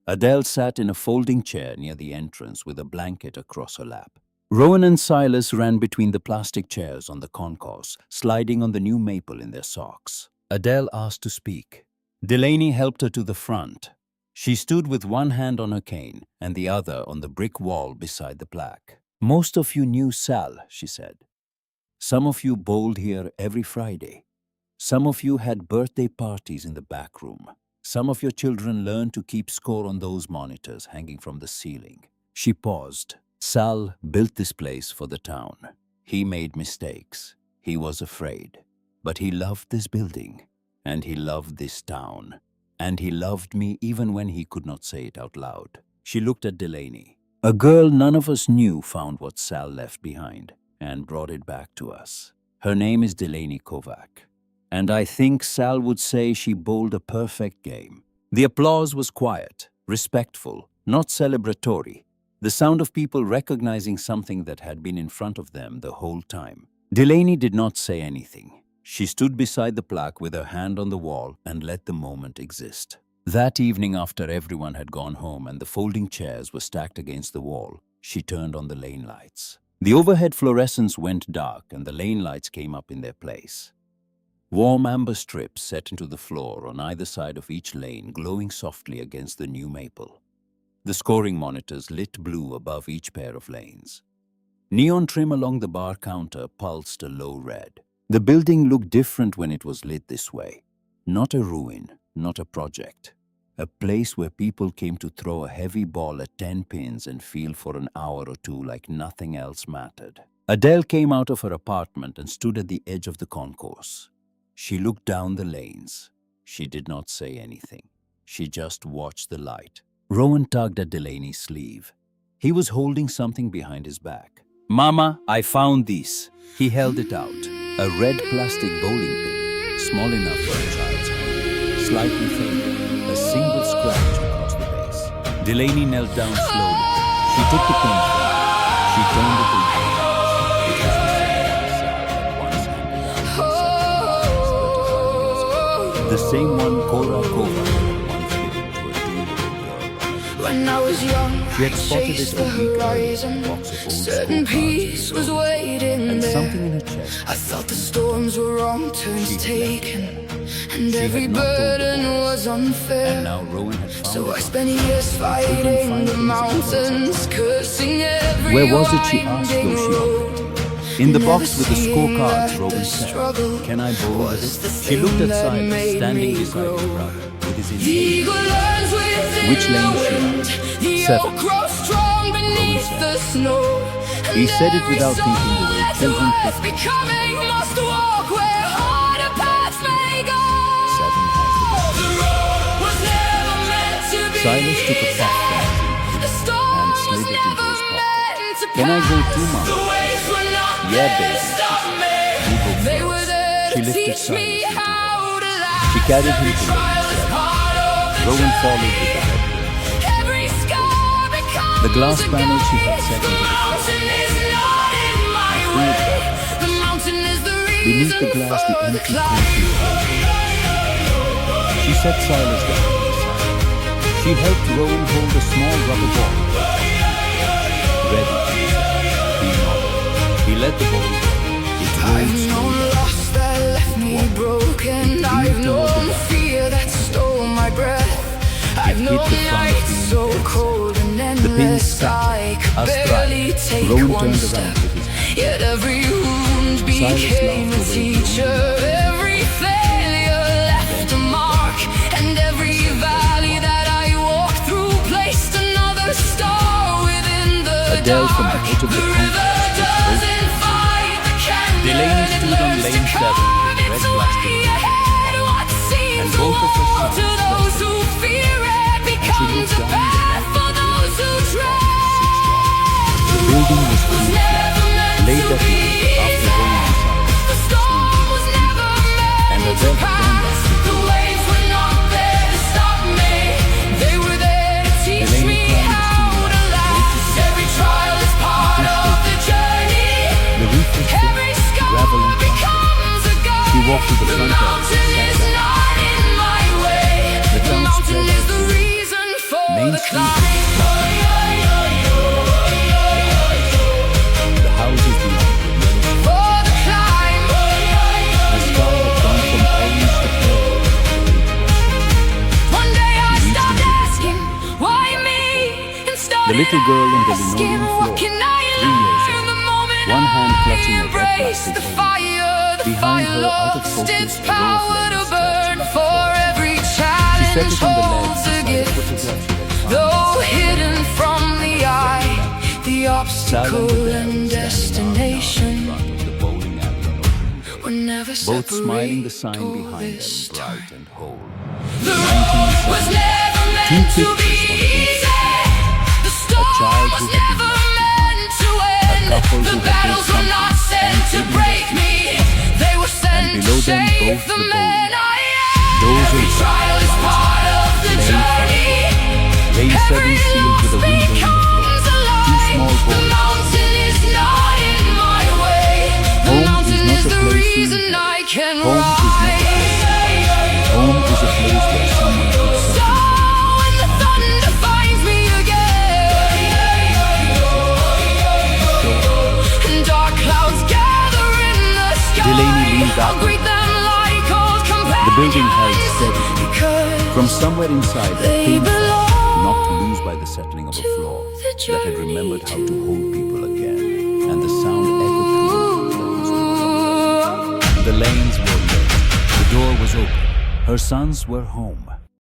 Adele sat in a folding chair near the entrance with a blanket across her lap. Rowan and Silas ran between the plastic chairs on the concourse, sliding on the new maple in their socks. Adele asked to speak. Delaney helped her to the front. She stood with one hand on her cane and the other on the brick wall beside the plaque. Most of you knew Sal, she said. Some of you bowled here every Friday. Some of you had birthday parties in the back room. Some of your children learned to keep score on those monitors hanging from the ceiling. She paused. Sal built this place for the town. He made mistakes. He was afraid. But he loved this building. And he loved this town. And he loved me even when he could not say it out loud. She looked at Delaney. A girl none of us knew found what Sal left behind and brought it back to us. Her name is Delaney Kovacs. And I think Sal would say she bowled a perfect game. The applause was quiet, respectful, not celebratory. The sound of people recognizing something that had been in front of them the whole time. Delaney did not say anything. She stood beside the plaque with her hand on the wall and let the moment exist. That evening, after everyone had gone home and the folding chairs were stacked against the wall, she turned on the lane lights. The overhead fluorescence went dark and the lane lights came up in their place. Warm amber strips set into the floor on either side of each lane, glowing softly against the new maple. The scoring monitors lit blue above each pair of lanes. Neon trim along the bar counter pulsed a low red. The building looked different when it was lit this way. Not a ruin, not a project. A place where people came to throw a heavy ball at 10 pins and feel for an hour or two like nothing else mattered. Adele came out of her apartment and stood at the edge of the concourse. She looked down the lanes. She did not say anything. She just watched the light. Rowan tugged at Delaney's sleeve. He was holding something behind his back. Mama, I found this. He held it out. A red plastic bowling pin, small enough for a child's hand, slightly faded, a single scratch across the base. Delaney knelt down slowly. She took the pin from her. She turned it in her hands. It was the same one Sal had once handed out 35 years ago. The same one Cora Kovacs had once given to a 2-year-old girl on a When I was young, She had I spotted chased it the a week earlier horizon. in a box of old Certain scorecards peace was waiting and there. something in her chest. I thought the storms were wrong turns She had taken, and She had every not told the burden boys. was unfair. And now Rowan had found So it I on spent her. years fighting the mountains, cursing every Where was it, she asked, winding though she road. In the Never box with the seeing scorecards, that Rowan the said, struggle "Can I bowl with was the it?" She looked thing at that Silas, made standing me beside his grow. brother, with his The inhaler. eagle learns within Which the lane, she wind. asked? The 7. oak grows strong beneath said. the snow. He And said it every without thinking the soul way that's children worth think. becoming must walk where harder paths may go. 7 has the ball. The road was never meant to be Silas took a puff from his The inhaler storm and was slid it into never his pocket. meant to "Can I go pass. too, Mom?" The waves were not "Yeah, there baby," to she stop said. me. "You go They first." were there She to lifted teach me Silas into her. how to laugh. She carried him Every to trial is Rowan. part of the Rowan followed journey. with the red wing. Every scar becomes The glass a panel she had guide. set The into the mountain is not in my way. The mountain is the Beneath reason the glass, the for the empty climb. concrete wall. She set Silas down on the side. She helped Rowan hold a small rubber ball. "Ready," she said. He nodded. He let the ball go. It rolled I've known slowly. loss that left me broken. I've known fear that stole my breath. I've hit known the front of nights the so pin. cold and The pin endless I snapped. could A strike. barely take Rowan one turned step. around with his hand. Yet every wound Silas became a laughed away the teacher. Every failure left a mark, and every valley that I walked through placed another star within the Adele from the dark. edge of the The concrete river was doesn't fight the canyon. Delaney It stood on learns to lane 7 carve with red its plastic way ahead. What seems and a both of her wall sons to those who fear it becomes looked a down the path length for of the those who building. tread. The building was Was full. never meant Late to that be night, after going inside, The storm was never And meant Adele to had gone pass. back. The waves were not there to stop me. They were there to teach Delaney me climbed the how steel to ladder, last. Every trial is part of the journey. The roof was Every thick, scar gravel and concrete. becomes a guide. She walked to the The front edge and mountain sat is down. not in my way. The The town mountain spread is out the below. reason for Main the Street climb. The houses beyond the yellow. For the climb. The sky had gone from orange to purple. One day I She reached stopped into the asking why me and started The little girl on the asking linoleum floor, what can I 3 years learn old, the moment one hand I clutching a red embrace plastic the hose. fire. The Behind fire her, out of lost focus, its a row of power to lamps burn stretching for every She set challenge it on the ledge holds a beside a gift. photograph she had found. Though hidden from the eye, the Sal obstacle Adele and standing destination arm in arm in front of the bowling alley on Oakland Road. were never Both smiling, the separate sign or behind this them, time. bright and whole. The road was never meant to be easy. The storm child was who had been never left meant to end. couple The who had battles built were not something sent to and break me. They were sent to below them save both the the man bowling I am. Those Every who trial is part of the Lane journey. Lane 7 sealed with a window in the floor. Two small The boys. mountain is not in my way. The Home is mountain not is a the place you reason live. I can Home is not a rise. Home is a place where someone puts So something when the thunder finds me again, and dark clouds gather in the sky, Delaney leaned back. I'll greet them like old companions. The building held steady. Because From somewhere inside, a they thin felt, belong knocked loose by the settling of a floor, the that had remembered how to journey hold people again, and the sound echoed through a room that was no longer empty. The lanes were lit. The door was open. Her sons were home.